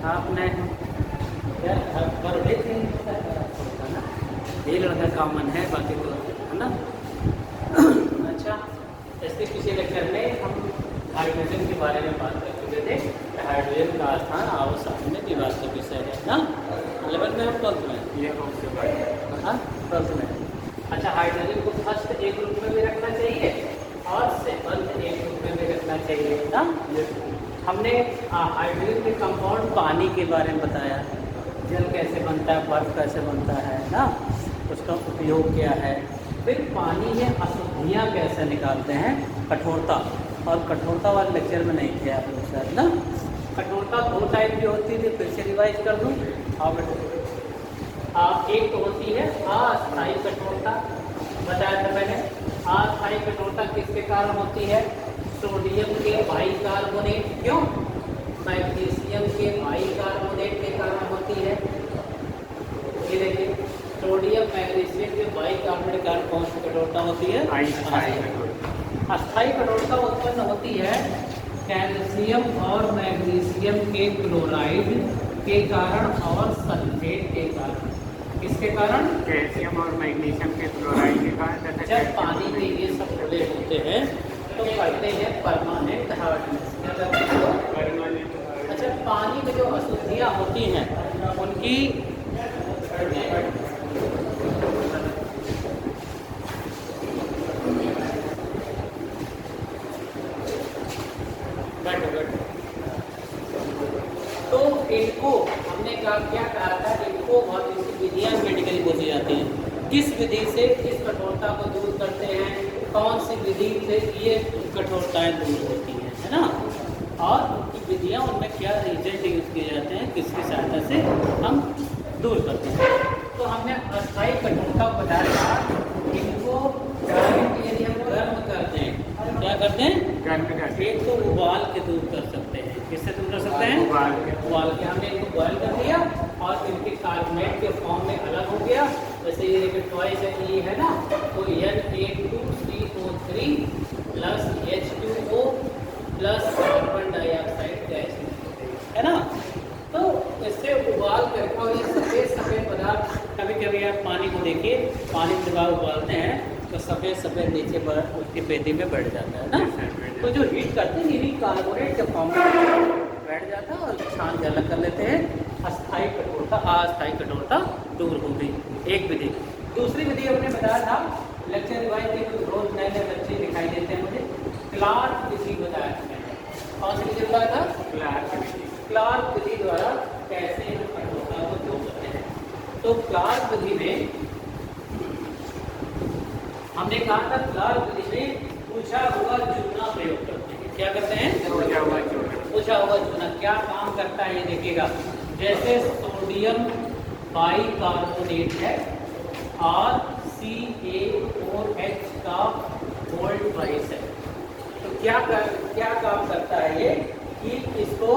आपने यार बर्थडे थे ना, ये लड़का कॉमन है, बाकी तो है ना। अच्छा, इसके पिछले लेक्चर में हम हाइड्रोजन के बारे में बात कर चुके थे। हाइड्रोजन का स्थान आओ सामने दीवार का विषय है ना, 11 में और 12 में, ये हाँ 12 में। अच्छा, हाइड्रोजन को फर्स्ट एक ग्रुप में भी रखना चाहिए और सेकंड एक ग्रुप में भी रखना चाहिए ना। हमने हाइड्रोजन के कंपाउंड पानी के बारे में बताया, जल कैसे बनता है, बर्फ कैसे बनता है ना, उसका उपयोग क्या है। फिर पानी में अशुद्धियाँ कैसे निकालते हैं, कठोरता, और कठोरता वाले लेक्चर में नहीं थे आप लोग शायद ना। कठोरता 2 टाइप की होती थी, फिर से रिवाइज कर दूँ। एक तो होती है अस्थायी कठोरता, बताया था मैंने। अस्थायी कठोरता किसके कारण होती है? सोडियम के बाइकार्बोनेट, क्यों? मैग्नीशियम के बाइकार्बोनेट के कारण होती है। ये देखिए, सोडियम मैग्नीशियम के बाइकार्बोनेट के कारण कौन सी कठोरता होती है? अस्थायी कठोरता उत्पन्न होती है कैल्शियम और मैग्नीशियम के क्लोराइड के कारण और सल्फेट के कारण। किसके कारण? कैल्शियम और मैग्नीशियम के क्लोराइड के कारण। जब पानी में ये सब खुले होते हैं तो करते हैं परमानेंट हार्डनेस। क्या करते हैं? अच्छा, पानी में जो अशुद्धियाँ होती हैं उनकी तो इनको हमने क्या कहा था, इनको बहुत सी विधियाँ मेडिकली बोली जाती हैं। किस विधि से इस कठोरता को दूर करते हैं, कौन सी विधि से ये कठोरताएं दूर होती हैं, है ना, और उनकी विधियाँ, उनमें क्या रिजल्ट यूज किए जाते हैं, किसकी सहायता से हम दूर करते हैं। तो हमने अस्थायी कठोरता को बताया, इनको यदि हम गर्म करते हैं, क्या करते हैं? गर्म करते हैं। एक तो उबाल के दूर कर सकते हैं। किससे दूर कर सकते हैं? उबाल के। हमने इनको बॉयल कर दिया और इनके कार्बोनेट के फॉर्म में अलग हो गया। जैसे ये देखिए ट्वाइस ये है ना, तो Na2CO3 plus H2O plus carbon dioxide gas है ना। तो इससे उबाल कर, और ये सफ़ेद सफ़ेद पदार्थ, कभी कभी आप पानी को देखिए, पानी में जब आप उबालते हैं तो सफ़ेद सफ़ेद नीचे उसकी पेटी में बैठ जाता है ना। तो जो हीट करते हैं यही कार्बोनेट के फॉर्म में बैठ जाता है और छान के अलग कर लेते हैं। अस्थायी कठोरता, अस्थायी कठोरता दूर हो गई, एक विधि। दूसरी विधि हमने बताया था, लेक्चर रिवाइज के कुछ रोज नए नए बच्चे दिखाई देते हैं मुझे। क्लार्क विधि बताया था। कौन सी विधि बताया था? क्लार्क विधि द्वारा कैसे कठोरता को दूर करते हैं। तो क्लार्क विधि में हमने कहा था, क्लार्क विधि में पूछा हुआ चूना प्रयोग करते हैं। क्या करते हैं? पूछा हुआ चूना क्या काम करता है ये देखिएगा। जैसे सोडियम बाइकार्बोनेट है और CaOH का वोल्ट ट्वाइस है, तो क्या काम करता है ये, कि इसको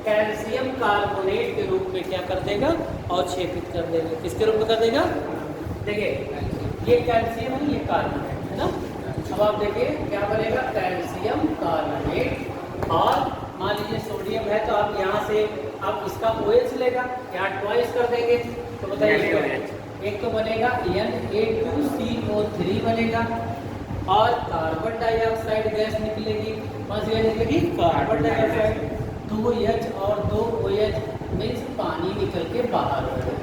कैल्शियम कार्बोनेट के रूप में क्या कर देगा, अवक्षेपित कर देगा। किसके रूप में कर देगा? देखिए, ये कैल्शियम है, ये कार्बन है ना। अब आप देखिए क्या बनेगा, कैल्शियम कार्बोनेट, और मान लीजिए सोडियम है तो आप यहाँ से आप इसका OH लेगा, यहाँ ट्वाइस कर देंगे तो बताइए, एक तो बनेगा Na2CO3 बनेगा और कार्बन डाइऑक्साइड गैस निकलेगी। कौन सी गैस निकलेगी? Carbon dioxide. 2 H और 2 OH मीन्स पानी निकल के बाहर हो जाए।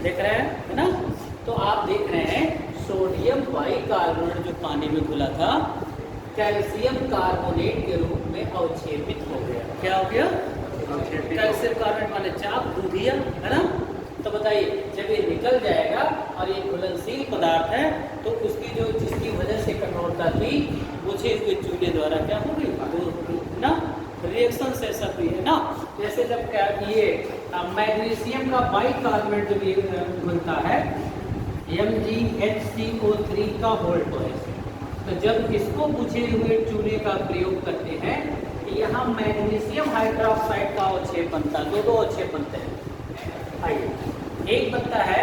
देख रहे हैं, है ना। तो आप देख रहे हैं सोडियम बाइकार्बोनेट जो पानी में घुला था, कैल्शियम कार्बोनेट के रूप में अवक्षेपित हो गया। क्या हो गया? कैल्शियम कार्बोनेट माने चाप, दूधिया, है ना। तो बताइए, जब ये निकल जाएगा और ये घुलनशील पदार्थ है तो उसकी जो, जिसकी वजह से कठोरता थी, बुझे हुए चूने द्वारा क्या हो गई, दूर हो गई ना। रिएक्शन से सब भी है ना। जैसे जब क्या ये मैग्नीशियम का बाइकार्बोनेट जब ये बनता है MgHCO3 का वोल्ट ट्वाइस, तो जब इसको बुझे हुए चूने का प्रयोग करते हैं, यहाँ मैग्नीशियम हाइड्रोक्साइड का अवक्षेप बनता है। दो अवक्षेप बनते हैं। आइए, एक बनता है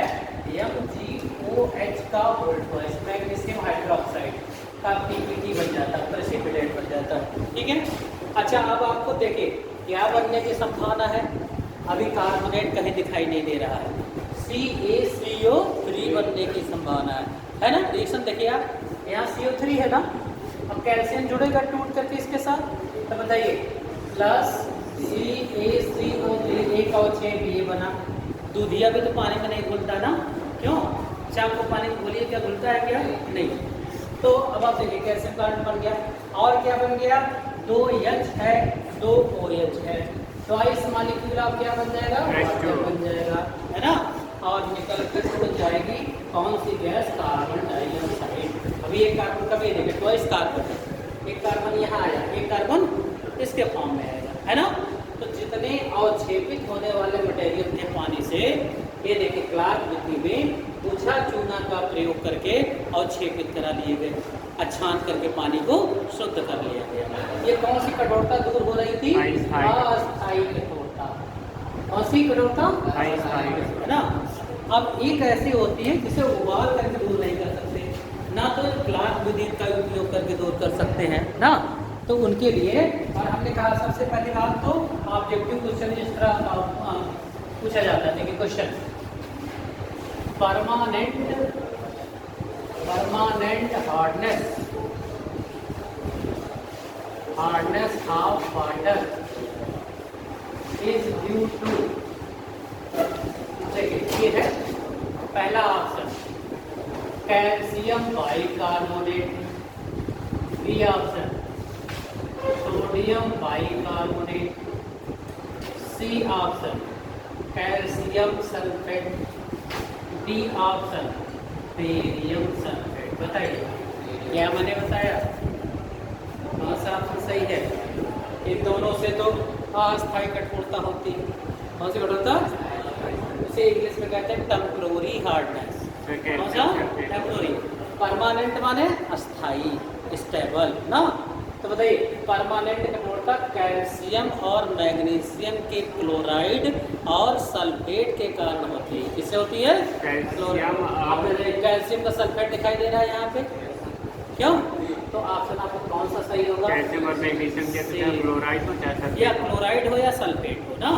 MgOH का वोल्ट ट्वाइस, मैग्नीशियम हाइड्रोक्साइड का PPT बन जाता है, प्रेसिपिटेट बन जाता है। ठीक है। अच्छा, अब आपको देखिए क्या बनने की संभावना है। अभी कार्बोनेट कहीं दिखाई नहीं दे रहा है। CaCO3 बनने की संभावना है ना। रिएक्शन देखिए आप, यहाँ CO3 है ना, अब कैल्शियम जुड़ेगा टूट करके इसके साथ, तो बताइए प्लस CaCO3 1 और 6 ये बना। दूधिया भी तो पानी में नहीं घुलता ना, क्यों? चाप को पानी में घोलिए, क्या घुलता है क्या? नहीं। तो अब आप देखिए कैल्शियम कार्बन बन गया, और क्या बन गया? 2H है, 2OH है, ट्वाइस मॉलिक्यूल आप क्या बन जाएगा? वाटर बन जाएगा, है ना। और निकल कर बन जाएगी कौन सी गैस? Carbon dioxide. अभी एक कार्बन का भी देखिए, ट्वाइस कार्बन है, एक कार्बन यहाँ आया, एक कार्बन इसके फॉर्म में आएगा, है ना। तो जितने अवक्षेपित होने वाले मटेरियल थे पानी से, ये देखिए क्लार्क विधि में पूछा चूना का प्रयोग करके अवक्षेपित करा लिए गए, अच्छान करके पानी को शुद्ध कर लिया गया। ये कौन सी कठोरता दूर हो रही थी? अस्थायी कठोरता। कौन सी कठोरता? है ना। अब एक ऐसी होती है जिसे उबाल करके दूर नहीं कर सकते, ना तो क्लार्क विधि का उपयोग करके दूर कर सकते हैं ना। तो उनके लिए, और हमने कहा सबसे पहली बात तो ऑब्जेक्टिव क्वेश्चन जिस तरह पूछा जाता है, देखिए question permanent hardness of water is due to, देखिए ये है पहला option calcium bicarbonate, B option sodium bicarbonate, C option calcium sulphate, D option barium sulphate. बताइए क्या मैंने बताया, कौन सा ऑप्शन सही है? इन दोनों से तो अस्थायी कठोरता होती है। कौन सी कठोरता? उसे इंग्लिश में कहते हैं टेम्पररी हार्डनेस। कौन सा? टेम्पररी। परमानेंट माने अस्थाई, स्टेबल ना। तो बताइए परमानेंट कठोरता कैल्शियम और मैग्नीशियम के क्लोराइड और सल्फेट के कारण होती है। किससे होती है? कैल्शियम का सल्फेट दिखाई दे रहा है यहाँ पे, क्यों? तो ऑप्शन आपको कौन सा सही होगा? कैल्शियम और मैग्नीशियम के क्लोराइड हो, या क्लोराइड हो या सल्फेट हो ना।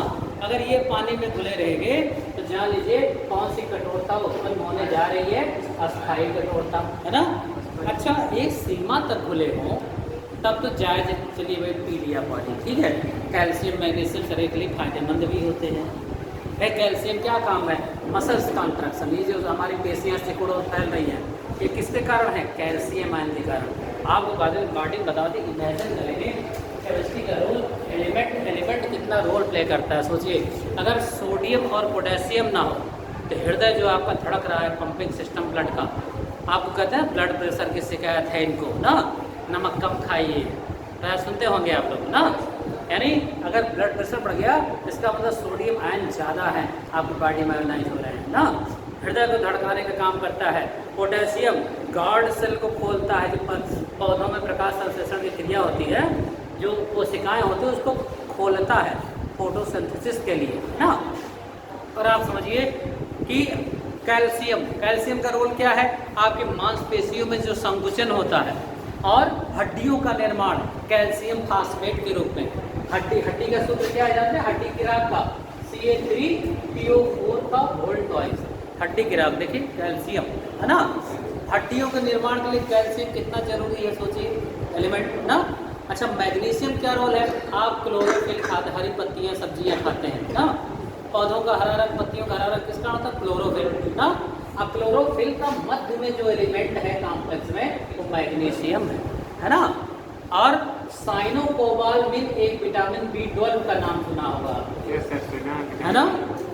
अगर ये पानी में घुले रहेंगे तो जान लीजिए कौन सी कठोरता उत्पन्न होने जा रही है? अस्थायी कठोरता, है ना। अच्छा, एक सीमा तक घुले हों तब तो जायज, चलिए भाई पी लिया पानी, ठीक है। कैल्शियम मैग्नीशियम शरीर के लिए फायदेमंद भी होते हैं। कैल्शियम क्या काम है? मसल्स कॉन्ट्रैक्शन, ये जो हमारी पेशियाँ सिकुड़ फैल रही हैं, ये किसके कारण है? कैल्शियम आयन के कारण। आपको बॉडी बता दें, इमेजिन करेंगे केमिस्ट्री का रोल, एलिमेंट कितना रोल प्ले करता है। सोचिए अगर सोडियम और पोटेशियम ना हो तो हृदय जो आपका धड़क रहा है, पंपिंग सिस्टम ब्लड का, आपको कहते हैं ब्लड प्रेशर की शिकायत है इनको ना, नमक कम खाइए, तो सुनते होंगे आप लोग ना। यानी अगर ब्लड प्रेशर बढ़ गया इसका मतलब सोडियम आयन ज़्यादा है आपकी बॉडी में आयोनाइज हो रहे हैं ना। हृदय को धड़काने का काम करता है। पोटेशियम गार्ड सेल को खोलता है, जो पौधों में प्रकाश संश्लेषण की क्रिया होती है, जो कोशिकाएं होती है उसको खोलता है फोटोसिंथेसिस के लिए ना। और आप समझिए कि कैल्शियम का रोल क्या है? आपकी मांसपेशियों में जो संकुचन होता है और हड्डियों का निर्माण कैल्शियम फास्फेट के रूप में। हड्डी का सूत्र क्या है जानते हैं? हड्डी गिराक का Ca3PO4 का होल ट्वाइस। हड्डी गिराक देखिए कैल्शियम, है ना। हड्डियों के निर्माण के लिए कैल्शियम कितना जरूरी है, सोचिए एलिमेंट ना। अच्छा, मैग्नीशियम क्या रोल है? आप क्लोरोफिल खाते, हरी पत्तियां सब्जियां खाते हैं ना, पौधों का हरा रंग, पत्तियों का हरा रंग किसका होता है? क्लोरोफिल ना। अब क्लोरोफिल का मध्य में जो एलिमेंट है कॉम्प्लेक्स में वो मैग्नीशियम है ना। और साइनोकोबाल्मिन एक विटामिन B12 का नाम सुना होगा, है ना।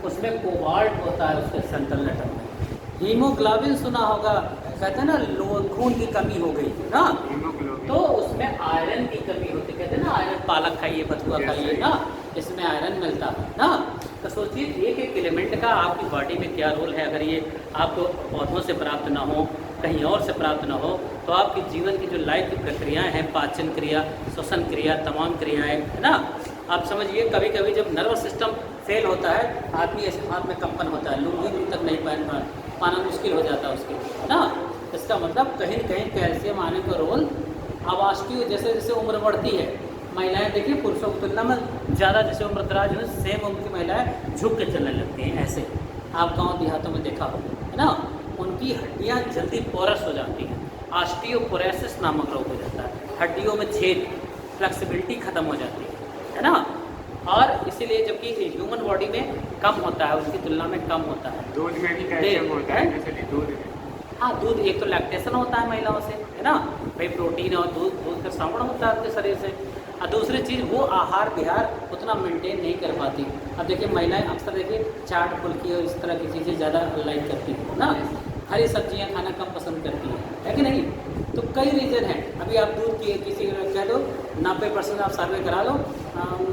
उसमें कोबाल्ट होता है उसके सेंट्रल एटम में। हीमोग्लोबिन सुना होगा, कहते हैं ना खून की कमी हो गई ना, तो उसमें आयरन की कमी होती, कहते हैं ना आयरन, पालक खाइए, बथुआ खाइए ना, इसमें आयरन मिलता है ना। तो सोचिए एक एक एलिमेंट का आपकी बॉडी में क्या रोल है। अगर ये आपको पौधों से प्राप्त ना हो, कहीं और से प्राप्त ना हो, तो आपकी जीवन की जो लाइफ की प्रक्रियाएं हैं, पाचन क्रिया, श्वसन क्रिया, तमाम क्रियाएं, है ना। आप समझिए कभी कभी जब नर्वस सिस्टम फेल होता है, आदमी ऐसे हाथ में कंपन होता है, लुंगी तक नहीं पाना मुश्किल हो जाता है उसके लिए ना। इसका मतलब कहीं न कहीं कैल्शियम आने का रोल आवाष्टीय, जैसे जैसे उम्र बढ़ती है महिलाएं देखिए पुरुषों की तुलना में ज़्यादा, जैसे उम्रदराज है सेम उम्र की महिलाएं झुक के चलने लगती हैं ऐसे, आप गांव देहातों में देखा हो, है ना। उनकी हड्डियां जल्दी पोरस हो जाती हैं, ऑस्टियोपोरोसिस नामक रोग हो जाता है, हड्डियों में छेद, फ्लेक्सिबिलिटी खत्म हो जाती है ना। और इसीलिए जबकि ह्यूमन बॉडी में कम होता है, उसकी तुलना में कम होता है। दूध में भी कैल्शियम होता है, जैसे दूध में। हाँ, दूध एक तो लैक्टेशन होता है महिलाओं से, है ना भाई, प्रोटीन और दूध का श्रवण होता है उनके शरीर से। और दूसरी चीज़ वो आहार विहार उतना मेंटेन नहीं कर पाती। अब देखिए महिलाएं अक्सर देखिए चाट फुल्की और इस तरह की चीज़ें ज़्यादा लाइक करती हैं ना, हरी सब्जियां खाना कम पसंद करती है कि नहीं। तो कई रीज़न है। अभी आप दूध की किसी को कह दो 90% आप सर्वे करा लो,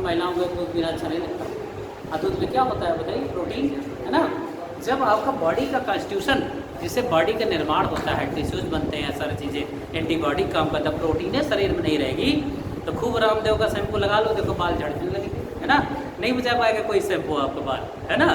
महिलाओं को दूध पीना अच्छा नहीं लगता। और दूध में क्या होता है बताइए, प्रोटीन, है ना। जब आपका बॉडी का कॉन्स्टिट्यूशन, जिससे बॉडी का निर्माण होता है, टिश्यूज बनते हैं, सारी चीज़ें, एंटीबॉडी काम करता है, प्रोटीन शरीर में नहीं रहेगी तो खूब रामदेव का शैम्पू लगा लो, देखो बाल झड़ने लगेंगे, है ना, नहीं बचा पाएगा कोई शैम्पू आपका बाल, है ना।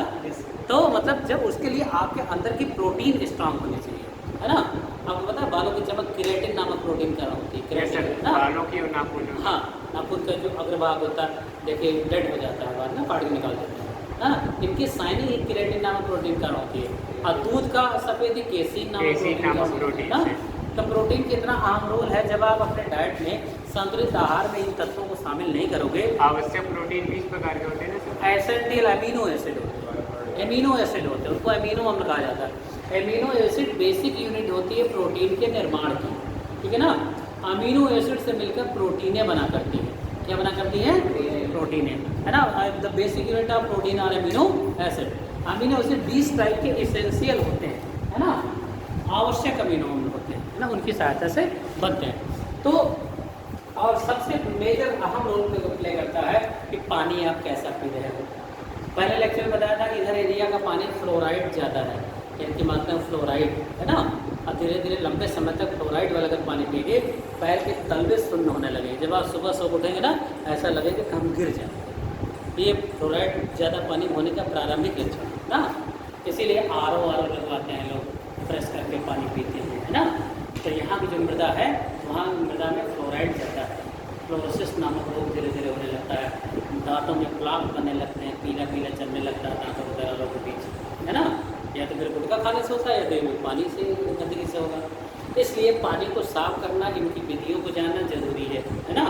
तो मतलब जब उसके लिए आपके अंदर की प्रोटीन स्ट्रांग होनी चाहिए, है ना। आपको पता है बालों की चमक केराटिन नामक प्रोटीन कारण होती है, केराटिन, है ना। बालों की और नाखून, हाँ, नाखून का जो अग्रभाग होता है देखिए डेड हो जाता है, बाल ना फाड़ के निकाल देते हैं, है ना। इनकी साइनिंग एक केराटिन नामक प्रोटीन कारण होती है। और दूध का सफेदी केसीन नामक प्रोटीन है। तो प्रोटीन कितना अहम रोल है, जब आप अपने डाइट में संतुलित आहार में इन तत्वों को शामिल नहीं करोगे। आवश्यक प्रोटीन 20 प्रकार के होते हैं ना, एसेंशियल अमीनो एसिड होते हैं, एमिनो एसिड होते हैं, उनको एमिनो अम्ल कहा जाता है। एमिनो एसिड बेसिक यूनिट होती है प्रोटीन के निर्माण की, ठीक है ना। अमीनो एसिड से मिलकर प्रोटीनें बना करती हैं, क्या बना करती हैं, प्रोटीनें, है ना। The basic unit of protein are amino acid. Amino acid 20 type के एसेंशियल होते हैं, है ना, आवश्यक अमीनो अम्ल होते हैं, है ना, उनकी सहायता से बनते हैं। तो और सबसे मेजर अहम रोल प्ले करता है कि पानी आप कैसा पी रहे हो। पहले लेक्चर में बताया था कि इधर एरिया का पानी फ्लोराइड ज़्यादा है, इनकी मात्रा में फ्लोराइड, है ना। और धीरे धीरे लंबे समय तक फ्लोराइड वाला अगर पानी पिएंगे पैर के तलवे सुन्न होने लगे, जब आप सुबह सुबह उठेंगे ना ऐसा लगेगा कि हम गिर जाएंगे। ये फ्लोराइड ज़्यादा पानी होने का प्रारंभिक लक्षण है ना। इसीलिए आर ओ लगवाते हैं लोग, फ्रेश करके पानी पीते हैं, है ना। तो यहाँ की जो मृदा है वहाँ मृदा में फ्लोराइड ज़्यादा है, फ्लोरोसिस नामक रोग धीरे धीरे होने लगता है, दांतों में प्लाक बनने लगते हैं, पीला पीला चलने लगता है दांतों वगैरह लोगों के बीच, है ना। या तो फिर गुटखा खाने से होता है या तो पानी से, गंदगी से होगा। इसलिए पानी को साफ करना, इनकी विधियों को जानना जरूरी है ना।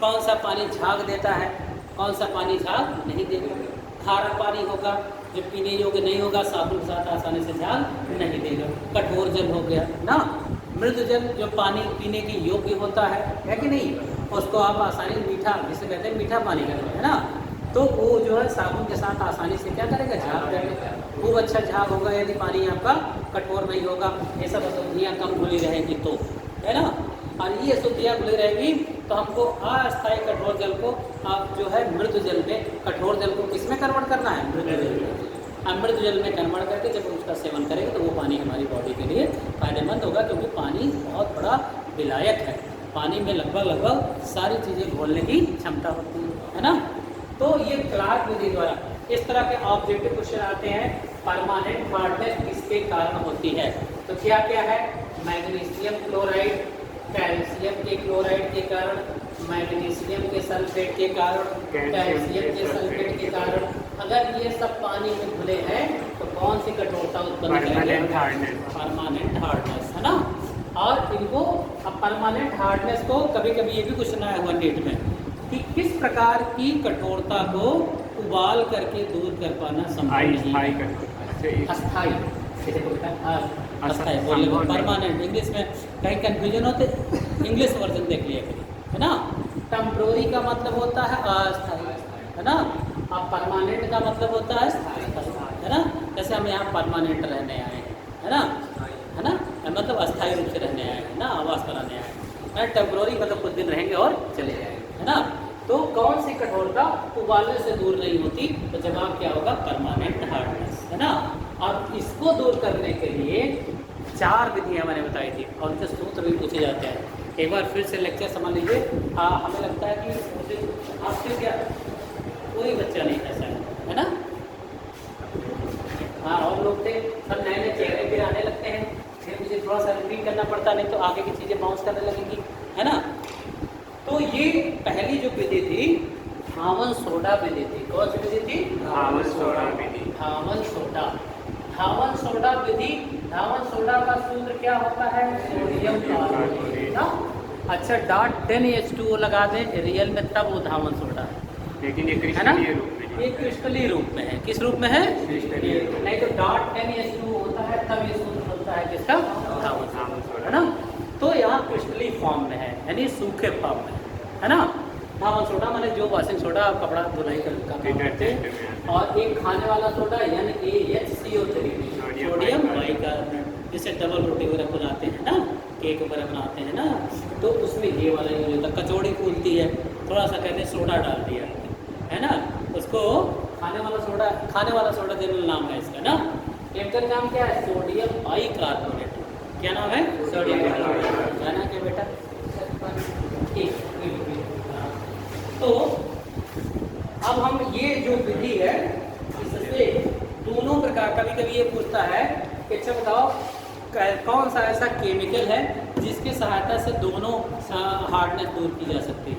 कौन सा पानी झाग देता है, कौन सा पानी झाग नहीं देगा। खारा पानी होगा जो पीने योग्य नहीं होगा, साबुन के साथ आसानी से झाग नहीं देगा। कठोर जल हो गया ना, मृदु जल जो पानी पीने के योग्य होता है कि नहीं, उसको आप आसानी मीठा, जिसे कहते हैं मीठा पानी करते हैं ना, तो वो जो है साबुन के साथ आसानी से क्या करेगा, झाग करेगा, खूब अच्छा झाग होगा। यदि पानी आपका कठोर नहीं होगा, ये सब अशुद्धियाँ कम घुली रहेंगी तो, है ना। और ये अशुद्धियाँ घुली रहेगी तो हमको अस्थायी कठोर जल को आप जो है मृदु जल में, कठोर जल को किस में कन्वर्ट करना है, मृदु जल में। अमृत जल में कन्वर्ट करके जब उसका सेवन करेंगे तो वो पानी हमारी बॉडी के लिए फायदेमंद होगा, क्योंकि पानी बहुत बड़ा विलायक है। पानी में लगभग सारी चीज़ें घोलने की क्षमता होती है ना। तो ये क्लार्क विधि द्वारा इस तरह के ऑब्जेक्टिव क्वेश्चन आते हैं। परमानेंट हार्डनेस किसके कारण होती है, तो क्या क्या है, मैग्नीशियम क्लोराइड, कैल्शियम के क्लोराइड के कारण, मैग्नीशियम के सल्फेट के कारण, कैल्शियम के सल्फेट के कारण। अगर ये सब पानी में घुले हैं तो कौन सी कठोरता उत्पन्न करेंगे, परमानेंट हार्डनेस, है ना। और इनको अब परमानेंट हार्डनेस को कभी कभी ये भी क्वेश्चन आया हुआ नीट में कि किस प्रकार की कठोरता को उबाल करके दूर कर पाना संभव नहीं, अस्थाई, अस्थाई बोलने को परमानेंट, इंग्लिश में कहीं कंफ्यूजन होते, इंग्लिश वर्जन देख लिया करिए, है ना। टेम्परोरी का मतलब होता है अस्थाई, है ना। अब परमानेंट का मतलब होता है स्थायी, है ना। जैसे हम यहाँ परमानेंट रहने आए हैं, है ना, मतलब अस्थायी रूप से रहने आए हैं ना, आवास बनाने आए हैं। टेम्परोरी मतलब कुछ दिन रहेंगे और चले जाएंगे, है ना। तो कौन सी कठोरता उबालने से दूर नहीं होती, तो जवाब क्या होगा, परमानेंट हार्डनेस, है ना। और इसको दूर करने के लिए 4 विधियाँ मैंने बताई थी और उनके सूत्र भी पूछे जाते हैं। एक बार फिर से लेक्चर समझ लीजिए। हमें लगता है कि आपसे क्या कोई बच्चा नहीं ऐसा है ना। हाँ, और लोग थे सब नए नए चेहरे फिर आने लगते हैं, फिर मुझे थोड़ा सा रिपीट करना पड़ता, नहीं तो आगे की चीज़ें बाउंस करने लगेंगी, है ना। तो ये पहली जो विधि धावन सोडा विधि थी। कौन सी विधि थी? धावन सोडा विधि। धावन सोडा, धावन सोडा विधि। धावन सोडा का सूत्र क्या होता है? सोडियम कार्बोनेट ना। अच्छा, .10H2O लगा दें रियल में, तब वो धावन सोडा है। लेकिन ये है ना, क्रिस्टलीय रूप में ये क्रिस्टलीय रूप में है। किस रूप में है? क्रिस्टलीय रूप में। नहीं तो .10H2O होता है, तब ये सूत्र होता है किसका? धावन सोडा, है ना। तो यहाँ क्रिस्टलीय फॉर्म में है, यानी सूखे फॉर्म में है ना। धावन सोडा माने जो वॉशिंग सोडा आप कपड़ा धुलाई का काम करते हैं। और एक खाने वाला सोडा NaHCO3 सोडियम बाइकार्बोनेट, जिसे डबल रोटी वगैरह बनाते हैं ना, केक वगैरह बनाते हैं ना, तो उसमें ये वाला यूज होता है। कचौड़ी फूलती है, थोड़ा सा कहते हैं सोडा डाल दिया है ना, उसको खाने वाला सोडा जनरल नाम है इसका ना। केमिकल नाम क्या है? Sodium bicarbonate. क्या नाम है? Sodium bicarbonate. जाना क्या बेटा? ठीक। तो अब हम ये जो विधि है, इससे दोनों प्रकार, कभी कभी ये पूछता है कि अच्छा बताओ कौन सा ऐसा केमिकल है जिसकी सहायता से दोनों हार्डनेस दूर की जा सकती है?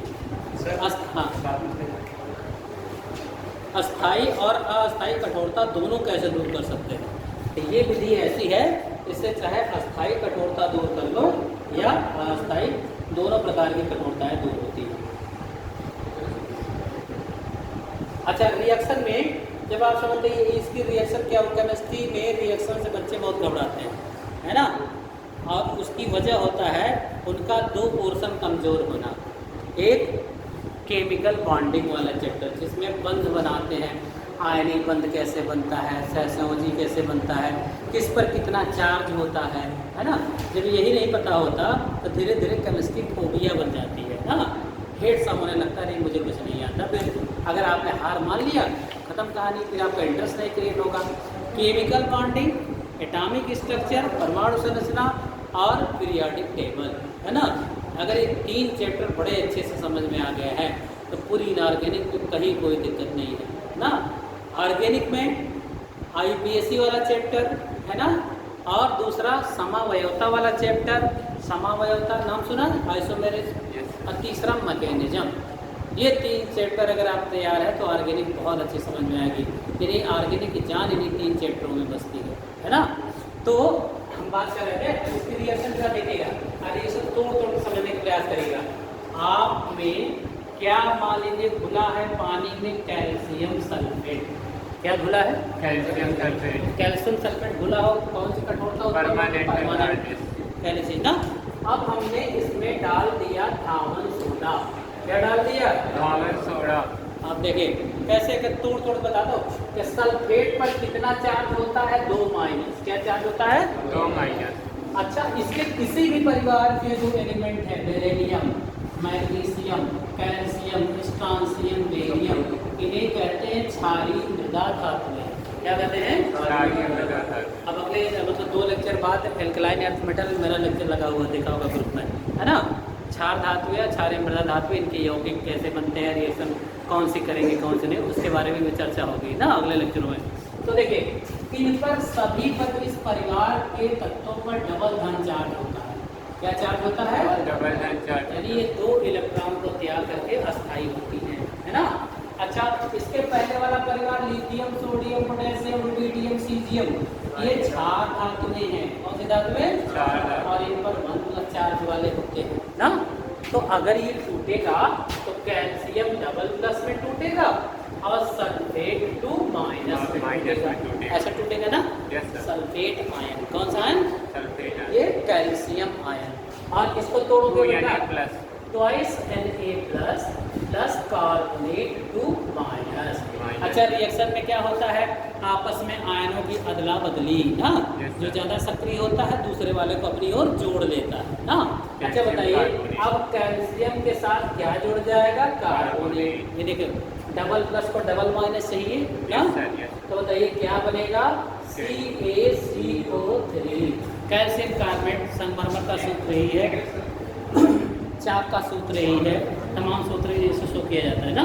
अस्थाई और अस्थाई कठोरता दोनों कैसे दूर कर सकते हैं? ये विधि ऐसी है, इससे चाहे अस्थाई कठोरता दूर कर लो या अस्थाई, दोनों प्रकार की कठोरताएं दूर होती है। अच्छा, रिएक्शन में जब आप समझते हैं इसकी रिएक्शन क्या हो, केमिस्ट्री में रिएक्शन से बच्चे बहुत घबराते हैं, है ना। और उसकी वजह होता है उनका दो पोर्शन कमज़ोर होना। एक केमिकल बॉन्डिंग वाला चैप्टर, जिसमें बंध बनाते हैं, आयनिक बंध कैसे बनता है, सहसंयोजी कैसे बनता है, किस पर कितना चार्ज होता है ना। जब यही नहीं पता होता तो धीरे धीरे केमिस्ट्री फोबिया बन जाती है ना, हेड सा होने लगता है, नहीं मुझे कुछ नहीं आता। फिर अगर आपने हार मान लिया, ख़त्म कहानी, फिर आपका इंटरेस्ट नहीं क्रिएट होगा। केमिकल बॉन्डिंग, एटॉमिक स्ट्रक्चर, परमाणु संरचना और पीरियोडिक टेबल, है ना। अगर ये 3 चैप्टर बड़े अच्छे से समझ में आ गया है तो पूरी इनऑर्गेनिक में कहीं कोई दिक्कत नहीं है ना। ऑर्गेनिक में IUPAC वाला चैप्टर है ना, और दूसरा समावयवता वाला चैप्टर, समावयवता नाम सुना, आइसोमेरिज, और तीसरा मैकेनिज्म। ये 3 चैप्टर अगर आप तैयार है तो ऑर्गेनिक बहुत अच्छी समझ में आएगी। यानी ऑर्गेनिक की जान इन्हीं 3 चैप्टरों में बसती है ना। तो हम बात कर रहे थे इसकी रिएक्शन का, देखिएगा रिएक्शन तोड़ समझने का प्रयास करिएगा। आप में क्या मान लीजिए घुला है पानी में कैल्शियम सल्फेट। क्या घुला है? Calcium sulphate. कैल्शियम सल्फेट घुला हो, कौन सी कठोरता? परमानेंट कैल्शियम ना। अब हमने इसमें डाल दिया धावन सोडा। क्या डाल दिया? धावन सोडा। आप देखिए कैसे कि तोड़ बता दो कि सल्फेट पर कितना चार्ज होता है? 2-। क्या चार्ज होता है? 2-। अच्छा, इसके किसी भी परिवार के जो एलिमेंट है, beryllium, magnesium, calcium, strontium, barium, इन्हें कहते हैं क्षारीय मृदा धातुएं। क्या कहते हैं? क्षारीय मृदा धातु। अब अगले मतलब 2 लेक्चर बाद एल्कलाइन अर्थ मेटल मेरा लेक्चर लगा हुआ देखा होगा ग्रुप में, है ना। क्षार धातु या क्षारीय मृदा धातु, इनके यौगिक कैसे बनते हैं, रिएक्शन कौन सी करेंगे कौन सी नहीं, उसके बारे में भी चर्चा होगी ना अगले लेक्चरों में। तो देखिए इन पर सभी पर, इस परिवार के तत्वों पर डबल धन चार्ज होता है। क्या चार्ज होता है? डबल धन चार्ज। यानी ये 2 इलेक्ट्रॉन को त्याग करके अस्थायी होती है ना। अच्छा, इसके पहले वाला परिवार lithium, sodium, potassium, rubidium, caesium, ये क्षार धातुएं हैं। कौन सी धातुएं? क्षार। और इन पर 1+ चार्ज वाले होते हैं ना। तो अगर ये टूटेगा तो कैल्शियम डबल+ में टूटेगा और सल्फेट 2- में टूटेगा। ऐसा टूटेगा ना। सल्फेट आयन, कौन सा आयन? सल्फेट। ये कैल्शियम आयन। और इसको तोड़ोगे बेटा, ट्वाइस Na+ प्लस कार्बोनेट 2-। अच्छा, रिएक्शन में क्या होता है? आपस में आयनों की अदला बदली ना, जो ज़्यादा सक्रिय होता है दूसरे वाले को अपनी ओर जोड़ लेता है ना। अच्छा बताइए, अब कैल्शियम के साथ क्या जुड़ जाएगा? कार्बोनेट। ये देखिए डबल+ को डबल- चाहिए ना, तो बताइए क्या बनेगा? CaCO3। कैल्शियम कार्बोनेट संगमरमर का सूत्र यही है, चाप का सूत्र यही है, तमाम सूत्र इसे शो किया जाता है ना।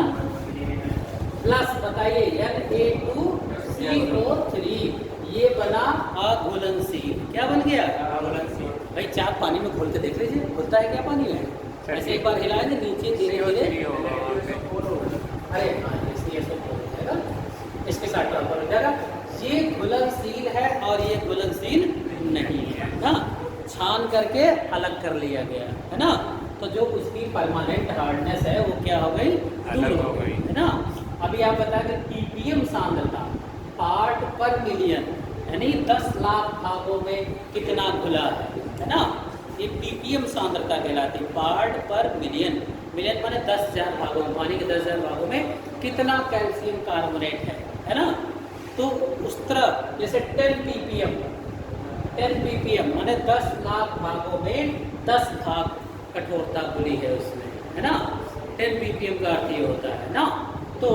प्लस बताइए Na2CO3, ये बना अघुलनशील। क्या बन गया? अघुलनशील। भाई चाप पानी में घोल के देख लीजिए, घुलता है क्या पानी में? ऐसे एक बार हिलाएंगे नीचे धीरे धीरे, अरे साथ ट्रांसफर हो जाएगा। ये घुलनशील है और ये घुलनशील नहीं है ना, छान करके अलग कर लिया गया है ना। तो जो उसकी परमानेंट हार्डनेस है वो क्या हो गई, दूर हो गई है ना। अभी आप बताएं ppm सांद्रता पार्ट पर मिलियन यानी 10 लाख भागों में कितना घुला है ना, ये ppm सांद्रता कहलाती है, पार्ट पर मिलियन। मिलियन माने 10,000 भागों में, पानी के 10,000 भागों में कितना कैल्शियम कार्बोनेट है ना। तो उस तरह जैसे 10 ppm माने 10 लाख भागों में 10 भाग कठोरता घुली है उसमें है ना। 10 ppm का अर्थ ये होता है ना। तो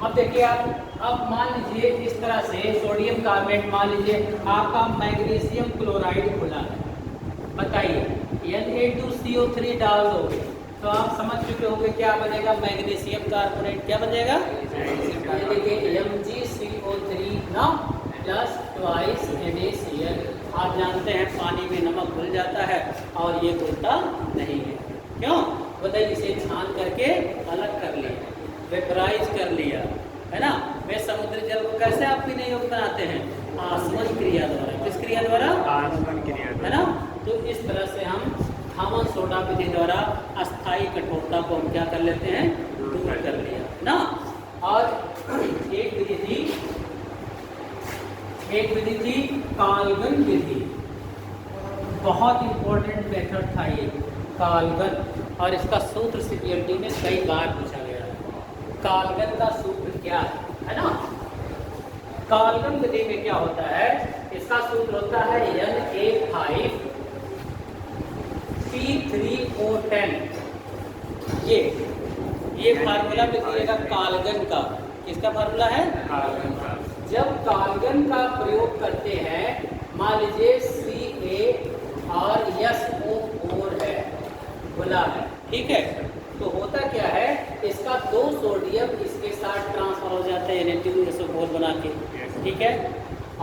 अब देखिए आप, अब मान लीजिए इस तरह से सोडियम कार्बोनेट, मान लीजिए आपका मैग्नीशियम क्लोराइड खुला है, बताइए Na2CO3 डाल दोगे तो आप समझ चुके होंगे क्या बनेगा, मैग्नीशियम कार्बोनेट क्या बनेगा, ये देखिए MgCO3 ना प्लस ट्वाइस NaCl। आप जानते हैं पानी में नमक घुल जाता है और ये घुलता नहीं है, क्यों बताइए, इसे छान करके अलग कर लिया, वेपराइज कर लिया है ना। वे समुद्री जल को कैसे आप पीने योग्य बनाते हैं, आसवन क्रिया द्वारा। किस क्रिया द्वारा, आसवन क्रिया है ना। तो इस तरह से हम थामन सोडा विधि द्वारा अस्थायी कठोरता को हम क्या कर लेते हैं, दूर कर लिया ना। और एक विधि थी काल्गन विधि, बहुत इंपॉर्टेंट मेथड था ये काल्गन, और इसका सूत्र CPMT में कई बार पूछा गया है। काल्गन का सूत्र क्या है ना। काल्गन विधि में क्या होता है, इसका सूत्र होता है Na5 P3O10। ये फार्मूला लिखिएगा काल्गन का, किसका फार्मूला है, कार्बन का। जब काल्गन का प्रयोग करते हैं, मान लीजिए Ca और SO4 है, खुला है, ठीक है, तो होता क्या है, इसका 2 सोडियम इसके साथ ट्रांसफर हो जाता है Na2SO4 बना के, ठीक है।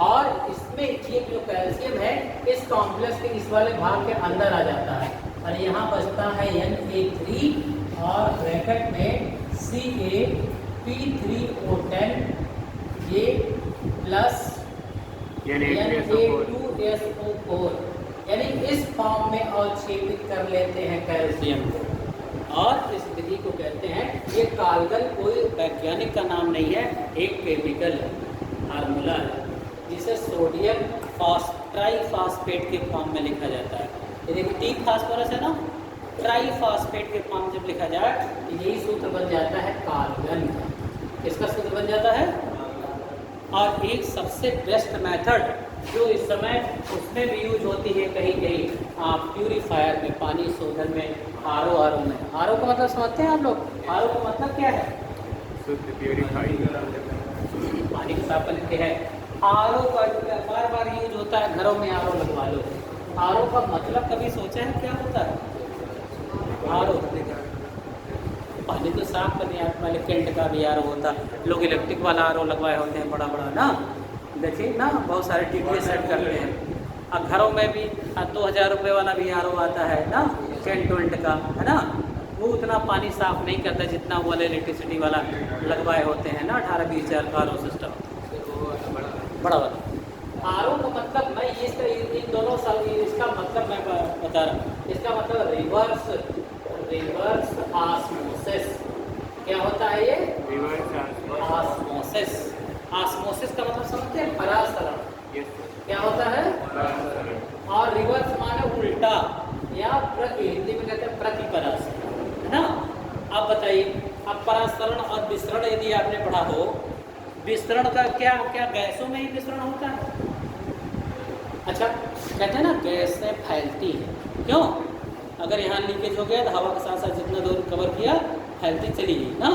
और इसमें ये जो कैल्शियम है इस कॉम्प्लेक्स के इस वाले भाग के अंदर आ जाता है और यहाँ बचता है Na3 और ब्रैकेट में CaP3O10 ये प्लस Na2SO4, यानी इस फॉर्म में अवक्षेपित कर लेते हैं कैल्शियम को, और इस विधि को कहते हैं, ये काल्गन कोई वैज्ञानिक का नाम नहीं है, एक केमिकल फार्मूला है जिसे सोडियम ट्राईफॉस्फेट के फॉर्म में लिखा जाता है। ये देखिए टी फास्फोरस है ना, ट्राईफॉस्फेट के फॉर्म जब लिखा जाए तो यही सूत्र बन जाता है काल्गन का। इसका सूत्र बन जाता है। और एक सबसे बेस्ट मेथड जो इस समय उसमें भी यूज होती है कहीं कहीं, प्यूरीफायर में, पानी शोधन में, आर ओ में। आर का मतलब समझते हैं आप लोग, आर का मतलब क्या है, शुद्ध प्यूरिफाई पानी को साफ करते हैं। आर का बार बार यूज होता है, घरों में आर लगवा लो। आर का मतलब कभी सोचा है क्या होता है, आर पानी तो साफ करने, आप पहले केंट का भी आर होता, लोग इलेक्ट्रिक वाला आर लगवाए होते हैं बड़ा बड़ा ना, देखिए ना, बहुत सारे टीवी सेट करते हैं। अब घरों में भी 2000 रुपये वाला भी आर आता है ना, केंट वेंट का है ना, वो उतना पानी साफ नहीं करता जितना वो वाले इलेक्ट्रिसिटी वाला लगवाए होते हैं ना, 18-20 हज़ार का आर सिस्टम बड़ा वाला। आर का मतलब मैं इन दोनों इसका मतलब मैं बता रहा हूँ, इसका मतलब रिवर्स ऑस्मोसिस। क्या होता है ये, रिवर्स ऑस्मोसिस। ऑस्मोसिस का मतलब समझते हैं, परासरण। क्या होता है, और रिवर्स माने उल्टा, या हिंदी में कहते हैं प्रतिपरासरण, है ना। अब बताइए, अब परासरण और विसरण यदि आपने पढ़ा हो, विसरण का क्या क्या गैसों में ही विसरण होता है। अच्छा, कहते हैं ना गैसें फैलती है, क्यों, अगर यहाँ लीकेज हो गया तो हवा के साथ साथ जितना दूर कवर किया फैलती चली गई ना।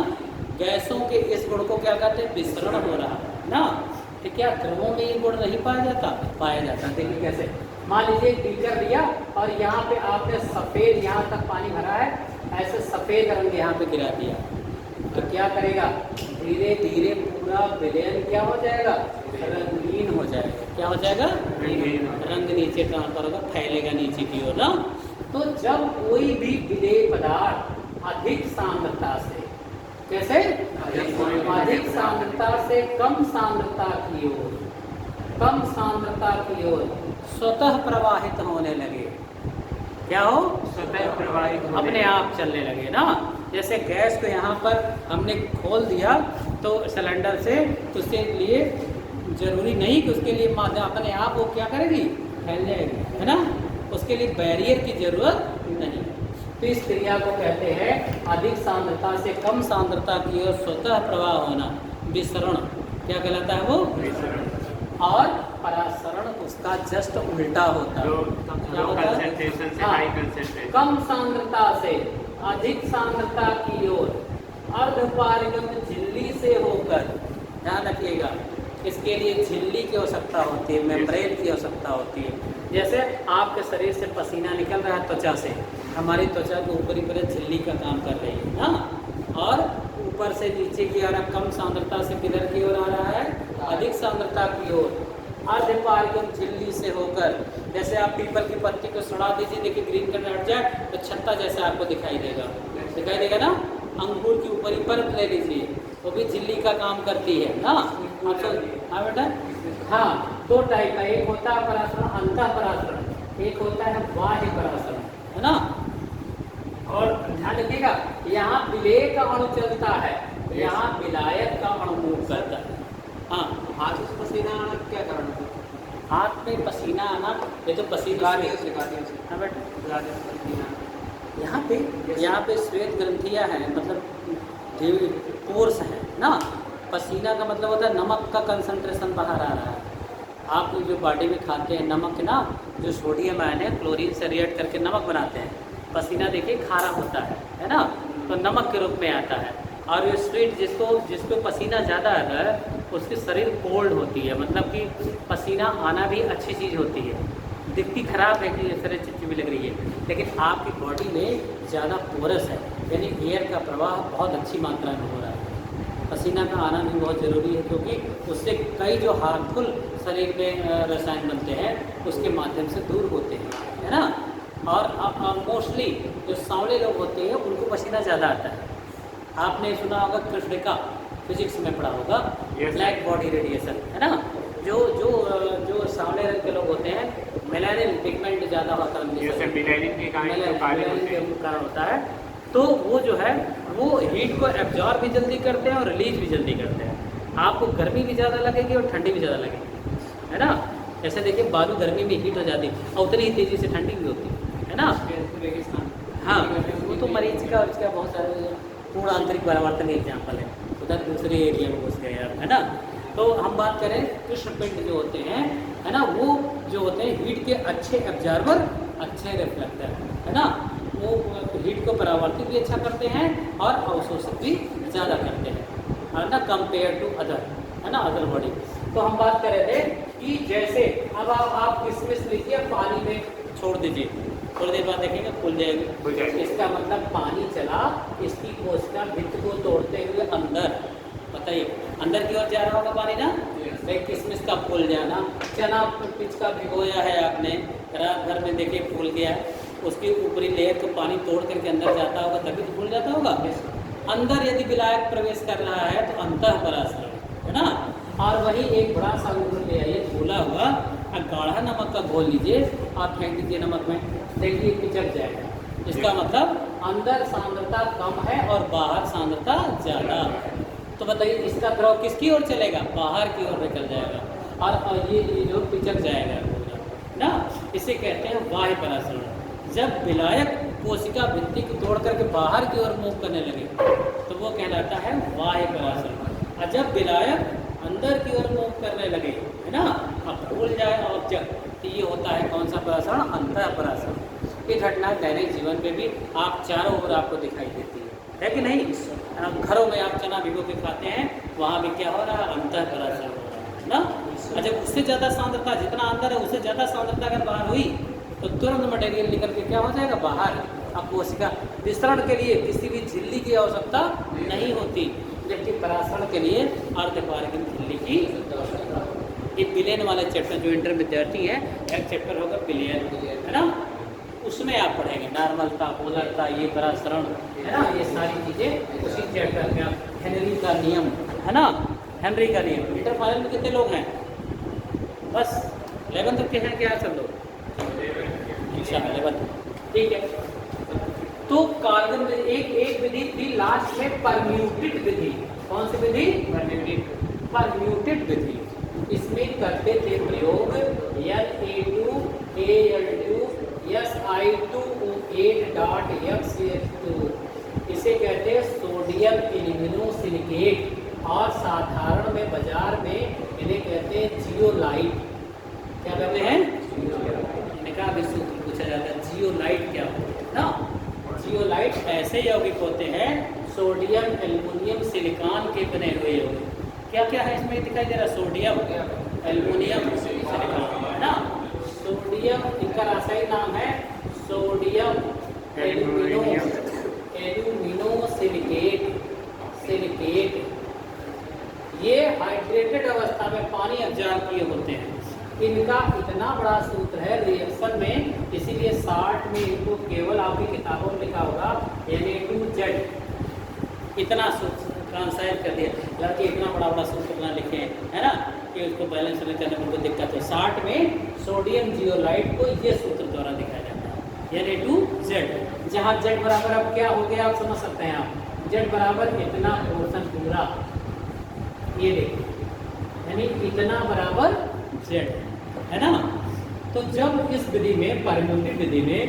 गैसों के इस गुण को क्या कहते हैं, विसरण हो रहा है ना। तो क्या द्रवों में ये गुण नहीं पाया जाता, पाया जाता। देखिए कैसे, मान लीजिए बीकर दिया और यहाँ पे आपने सफ़ेद, यहाँ तक पानी भरा है, ऐसे सफ़ेद रंग यहाँ पे गिरा दिया, तो क्या करेगा, धीरे धीरे पूरा विलयन क्या हो जाएगा, रंगीन हो जाएगा। क्या हो जाएगा, रंग नीचे ट्रांसफर होगा, फैलेगा नीचे की ओर ना। तो जब कोई भी विलेय पदार्थ अधिक सांद्रता से कैसे? अधिक सांद्रता से कम सांद्रता की ओर, कम सांद्रता की ओर स्वतः प्रवाहित होने लगे। क्या हो? स्वतः प्रवाहित होने अपने आप चलने लगे ना। जैसे गैस को यहाँ पर हमने खोल दिया तो सिलेंडर से, तो उसके लिए जरूरी नहीं कि उसके लिए माध्यम अपने आप वो क्या करेगी, फैल जाएगी, है ना। उसके लिए बैरियर की जरूरत नहीं। तो इस क्रिया को कहते हैं अधिक सांद्रता से कम सांद्रता की ओर स्वतः प्रवाह होना, विसरण। क्या कहलाता है वो? विसरण। और परासरण उसका जस्ट उल्टा होता है। क्या होता है? कंसंट्रेशन से हाँ, हाई कंसंट्रेशन। कम सांद्रता से अधिक सांद्रता की ओर अर्धपारगम्य झिल्ली से होकर, ध्यान रखिएगा, इसके लिए झिल्ली की आवश्यकता होती है, मेम्ब्रेन की आवश्यकता होती है। जैसे आपके शरीर से पसीना निकल रहा है त्वचा से, हमारी त्वचा के ऊपरी पर झिल्ली का काम कर रही है ना, और ऊपर से नीचे की आ रहा, कम सांद्रता से किधर की ओर आ रहा है, अधिक सांद्रता की ओर अर्धपारगम्य झिल्ली से होकर। जैसे आप पीपल की पत्ती को सड़ा दीजिए, देखिए ग्रीन कलर हट जाए तो छत्ता जैसा आपको दिखाई देगा ना। अंगूर की ऊपरी परत ले लीजिए, वो भी झिल्ली का काम करती है ना। अच्छा, हाँ बेटा, हाँ, दो टाइप का, एक होता है परासरण, अंतः परासरण, एक होता है बाह्य परासरण, है ना। और ध्यान रखिएगा, यहाँ विलेय का अणु चलता है, यहाँ विलायक का अणु मूव करता है। हाँ, हाथ से पसीना आना क्या कारण है? हाथ में पसीना आना, ये तो पसीना गादियों से हाँ बेटा, गादियों से पसीना। यहाँ पे श्वेत ग्रंथियाँ हैं, मतलब पोर्स हैं ना। पसीना का मतलब होता है नमक का कंसंट्रेशन बाहर आ रहा है। आप जो बॉडी में खाते हैं नमक ना, जो सोडियम आयन है क्लोरीन से रिएक्ट करके नमक बनाते हैं। पसीना देखिए खारा होता है ना, तो नमक के रूप में आता है। और ये स्वीट जिसको पसीना ज़्यादा आता है उसकी शरीर कोल्ड होती है, मतलब कि पसीना आना भी अच्छी चीज़ होती है। दिखती खराब है कि शरीर चिपचिपी लग रही है, लेकिन आपकी बॉडी में ज़्यादा पोरस है, यानी एयर का प्रवाह बहुत अच्छी मात्रा में हो रहा है। पसीना का आना भी बहुत ज़रूरी है, क्योंकि उससे कई जो हार्मफुल शरीर में रसायन बनते हैं उसके माध्यम से दूर होते हैं, है ना। और मोस्टली जो सांवले लोग होते हैं उनको पसीना ज़्यादा आता है। आपने सुना होगा कृष्ण का, फिजिक्स में पढ़ा होगा, ब्लैक बॉडी रेडिएशन, है ना। जो सांवले रंग के लोग होते हैं, मेलानिन पिगमेंट ज़्यादा होता है, मेलानिन के कारण होता है, तो वो जो है वो हीट को एब्जॉर्ब भी जल्दी करते हैं और रिलीज भी जल्दी करते हैं। आपको गर्मी भी ज़्यादा लगेगी और ठंडी भी ज़्यादा लगेगी, है ना। ऐसे देखिए बालू गर्मी में हीट हो जाती है और उतनी ही तेज़ी से ठंडी भी होती है ना। हाँ, वो तो मरीज का उसका बहुत सारे पूर्ण आंतरिक परिवर्तन एग्जाम्पल है, उधर दूसरे एरिया में घुस गए आप, है ना। तो हम बात करें कृष्ण पिंड जो होते हैं, है ना, वो जो होते हैं हीट के अच्छे एब्जॉर्बर, अच्छे रिफ्लेक्टर, है ना। वो हीट को परावर्तित भी अच्छा करते हैं और अवशोषित भी ज़्यादा करते हैं, है ना, कंपेयर टू अदर, है ना, अदर बॉडी। तो हम बात कर रहे थे कि जैसे अब आप किशमिश लीजिए, पानी में छोड़ दीजिए, थोड़ी देर बाद देखेंगे खुल जाएगी। इसका मतलब पानी चला, इसकी कोशिका भित्त को तोड़ते हुए अंदर, बताइए अंदर की ओर जा रहा होगा पानी ना। भाई किशमिश का फूल जाना, चना पिच का भिगोया है आपने, रात भर में देखिए फूल गया है, उसकी ऊपरी लेयर को पानी तोड़ करके अंदर जाता होगा तभी तो फूल जाता होगा। अंदर यदि विलायक प्रवेश कर रहा है तो अंतः परासरण, है ना। और वही एक बड़ा सा घोल ले आइए, घोला हुआ गाढ़ा नमक का घोल लीजिए, आप फेंक दीजिए नमक में, देखिए पिचक जाएगा। इसका मतलब अंदर सांद्रता कम है और बाहर सांद्रता ज़्यादा है। तो बताइए इसका द्रव किसकी ओर चलेगा, बाहर की ओर निकल जाएगा और ये जो पिचक जाएगा पूरा ना। इसे कहते हैं बाह्य परासरण। जब विलायक कोशिका भित्ति को तोड़ करके बाहर की ओर मूव करने लगे तो वो कहलाता है बाह्य परासरण। और जब विलायक अंदर की ओर मूव करने लगे, है ना, अब भूल जाए ऑब्जेक्ट, तो ये होता है कौन सा परासरण, अंतः परासरण। ये घटना दैनिक जीवन में भी आप चारों ओर आपको दिखाई देती है कि नहीं। घरों में आप चना भिगो के खाते हैं, वहाँ भी क्या हो रहा है, अंतः परासरण हो रहा है ना। और जब उससे ज़्यादा सांद्रता, जितना अंदर है उससे ज़्यादा सांद्रता अगर बाहर हुई तो तुरंत मटेरियल निकल के क्या हो जाएगा, बाहर। अब कोशिका विस्तरण के लिए किसी भी झिल्ली की आवश्यकता नहीं होती, जबकि परासरण के लिए अर्धपारगम्य झिल्ली की आवश्यकता। ये विलयन वाला चैप्टर जो इंटर विद्यार्थी है, एक चैप्टर होगा विलयन, है ना, उसमें आप पढ़ेंगे नॉर्मलता, पोलरता, ये परासरण है ना, ये सारी चीज़ें उसी चैप्टर में आप हेनरी का नियम है ना, हेनरी का नियम। इंटर फाइनल में कितने लोग हैं? बस 11 तक के हैं क्या सब लोग? अच्छा 11, ठीक है। तो कार्बन में एक विधि थी लास्ट में, परम्यूटेड विधि। कौन सी विधि? परम्यूटेड विधि। इसमें करते थे प्रयोग Na2 Al2 Si2O8.X2, इसे कहते हैं सोडियम एल्यूमिनोसिलिकेट, और साधारण में बाजार में इन्हें कहते हैं जियोलाइट। क्या कहते हैं? इन्हें का भी सूत्र पूछा जाता है, जियोलाइट क्या होता है ना। जियोलाइट ऐसे यौगिक होते हैं सोडियम एल्युमिनियम सिलिकॉन के बने हुए यौगिक। क्या क्या है इसमें दिखाई दे रहा है? सोडियम एल्युमिनियम सिलिकॉन है ना। सोडियम, इनका रासायनिक नाम है सोडियम एल्यूमिनोसिलिकेट। ये हाइड्रेटेड अवस्था में पानी अब्जॉर्ब किए होते हैं। इनका इतना बड़ा सूत्र है रिएक्शन में, इसीलिए 60 में इनको केवल आपकी किताबों में लिखा होगा Na2Z, इतना सूत्र ट्रांसलेट कर दिया। लड़के इतना बड़ा सूत्र ना लिखे है ना कि उसको बैलेंस करने में उनको दिक्कत हो। 60 में सोडियम जियोलाइट को ये सूत्र द्वारा दिखाया जाता है Na2Z, जहाँ Z बराबर अब क्या हो गया आप समझ सकते हैं। आप Z बराबर इतना पोर्शन पूरा, ये देखिए, यानी इतना बराबर Z है ना। तो जब इस विधि में, परम्यूटेड विधि में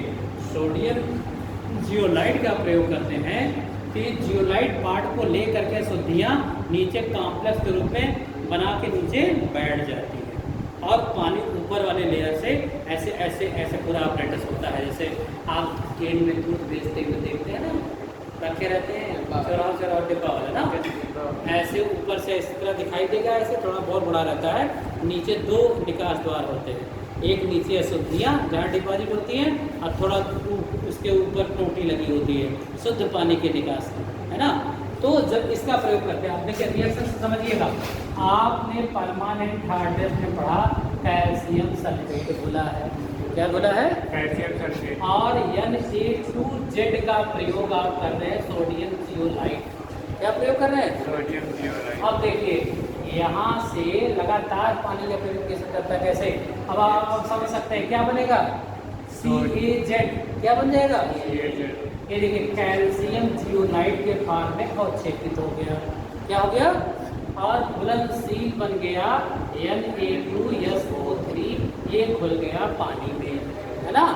सोडियम जियोलाइट का प्रयोग करते हैं तो ये जियोलाइट पार्ट को ले करके शुद्धियाँ नीचे कॉम्प्लेक्स के रूप में बना के नीचे बैठ जाती है, और पानी ऊपर वाले लेयर से ऐसे ऐसे ऐसे पूरा अपरेटस होता है। जैसे आप केन में दूध बेचते हुए देखते हैं ना, रखे रहते हैं चौराहा डिब्बा वाला ना, ऐसे ऊपर से इस तरह दिखाई देगा, ऐसे थोड़ा बहुत बड़ा रहता है। नीचे 2 निकास द्वार होते हैं, एक नीचे अशुद्धियाँ जहाँ डिपॉजिट होती हैं, और थोड़ा उसके ऊपर टोटी लगी होती है शुद्ध पानी के निकास, है ना। तो जब इसका प्रयोग करते हैं, आपने क्या रिएक्शन समझिएगा। आपने परमानेंट हार्डनेस में पढ़ा कैल्शियम सल्फेट बोला है, क्या बोला है? Calcium sulphate. और Na2Z का प्रयोग आप कर रहे हैं सोडियम जियोलाइट। क्या प्रयोग कर रहे हैं? Sodium zeolite. अब देखिए यहाँ से लगातार पानी का प्रयोग कैसे करता है, कैसे? अब आप समझ सकते हैं क्या बनेगा? CaZ, क्या बन जाएगा? ये देखिए कैल्शियम जियोलाइट के फॉर्म में अवक्षेपित हो गया। क्या हो गया? और घुलनशील बन गया Na2SO3, ये घुल गया पानी में, है ना।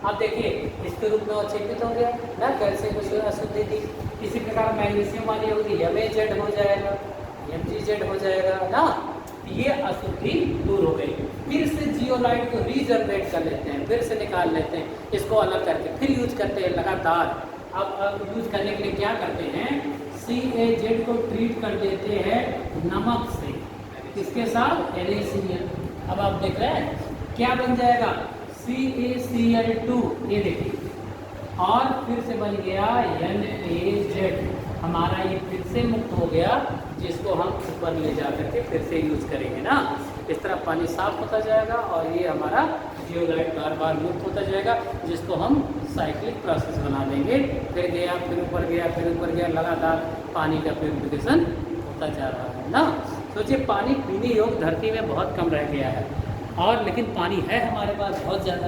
अब देखिए इसके रूप में अवक्षेपित हो गया ना, कैल्शियम को अशुद्धि थी। इसी प्रकार मैग्नीशियम वाली होगी MaZ हो जाएगा, MgZ हो जाएगा ना। ये अशुद्धि दूर हो गई। फिर से जियोलाइट को रीजनरेट कर लेते हैं, फिर से निकाल लेते हैं, इसको अलग करके फिर यूज करते हैं लगातार। अब यूज करने के लिए क्या करते हैं? CaZ को ट्रीट कर देते हैं नमक से, किसके साथ? NaCl। अब आप देख रहे हैं क्या बन जाएगा? CaCl2, ये देखिए, और फिर से बन गया NaZ। हमारा ये फिर से मुक्त हो गया, जिसको हम ऊपर ले जा करके फिर से यूज करेंगे ना। इस तरह पानी साफ होता जाएगा और ये हमारा जियोलाइट बार बार मुक्त होता जाएगा, जिसको हम साइक्लिक प्रोसेस बना देंगे। फिर गया, फिर ऊपर गया, फिर ऊपर गया, लगातार पानी का प्यूरिफिकेशन होता जा रहा है ना। सोचिए पानी पीने योग्य धरती में बहुत कम रह गया है, और लेकिन पानी है हमारे पास बहुत ज़्यादा।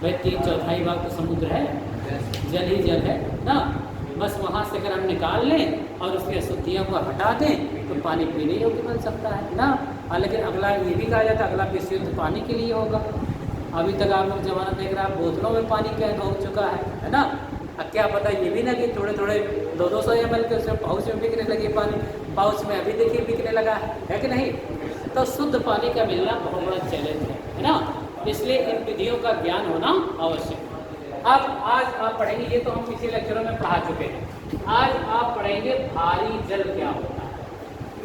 भाई 3/4 भाग तो समुद्र है, जल ही जल है ना। बस वहाँ से अगर हम निकाल लें और उसकी अशुद्धियों को हटा दें तो पानी पीने योग्य बन सकता है ना। लेकिन अगला ये भी कहा जाता है अगला विश्व पानी के लिए होगा। अभी तक आप लोग जमाना देख रहे हैं, बोतलों में पानी कैद हो चुका है ना। अब क्या पता ये भी ना कि थोड़े थोड़े 200 ml के उसमें पाउच में बिकने लगे पानी, पाउच में अभी देखिए बिकने लगा है कि नहीं। तो शुद्ध पानी का मिलना बहुत बड़ा चैलेंज है ना। इसलिए इन विधियों का ज्ञान होना आवश्यक है। अब आज आप पढ़ेंगे, ये तो हम पिछले लेक्चरों में पढ़ा चुके हैं। आज आप पढ़ेंगे भारी जल क्या होता है।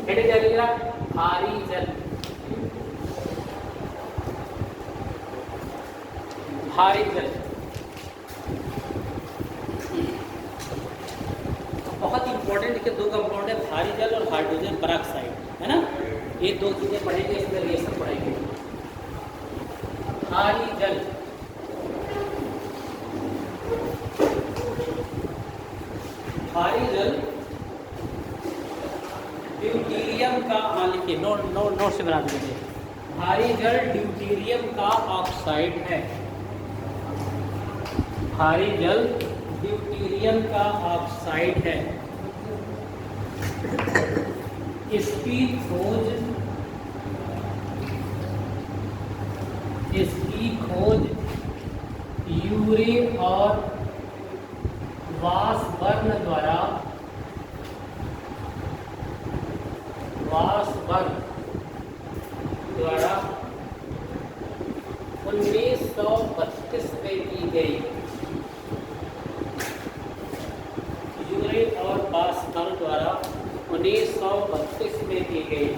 हेडे जाइएगा, भारी जल। भारी जल बहुत इंपॉर्टेंट के 2 कंपाउंड है, भारी जल और हाइड्रोजन पेरोक्साइड, है ना। ये 2 चीजें पढ़ेंगे, इसमें रिएक्शन पढ़ेंगे। भारी जल भारी जल ड्यूटीरियम का, हाँ लिखिए, नोट से बना दीजिए। भारी जल ड्यूटीरियम का ऑक्साइड है। भारी जल ड्यूटीरियम का ऑक्साइड है। इसकी खोज यूरे और वासबर्न द्वारा 1932 में की गई। यूरे और वासबर्न द्वारा 1932 में की गई।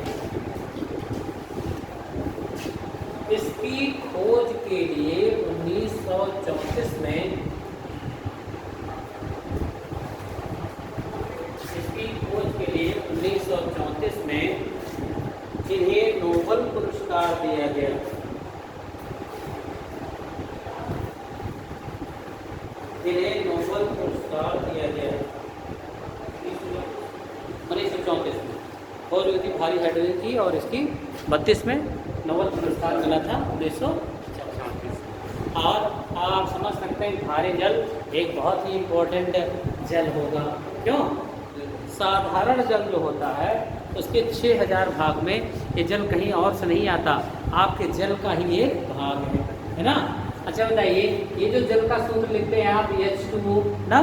इसकी खोज के लिए 1934 में इन्हें नोबेल पुरस्कार दिया गया। इन्हें नोबेल पुरस्कार दिया गया 1934 में। और जो थी भारी हाइड्रोजन की, और इसकी 32 में नोबेल पुरस्कार मिला था 1934। और आप समझ सकते हैं भारी जल एक बहुत ही इम्पोर्टेंट जल होगा। क्यों? साधारण जल जो होता है उसके 6000 भाग में ये जल कहीं और से नहीं आता, आपके जल का ही एक भाग है ना। अच्छा बताइए, ये जो जल का सूत्र लिखते हैं आप H2O ना,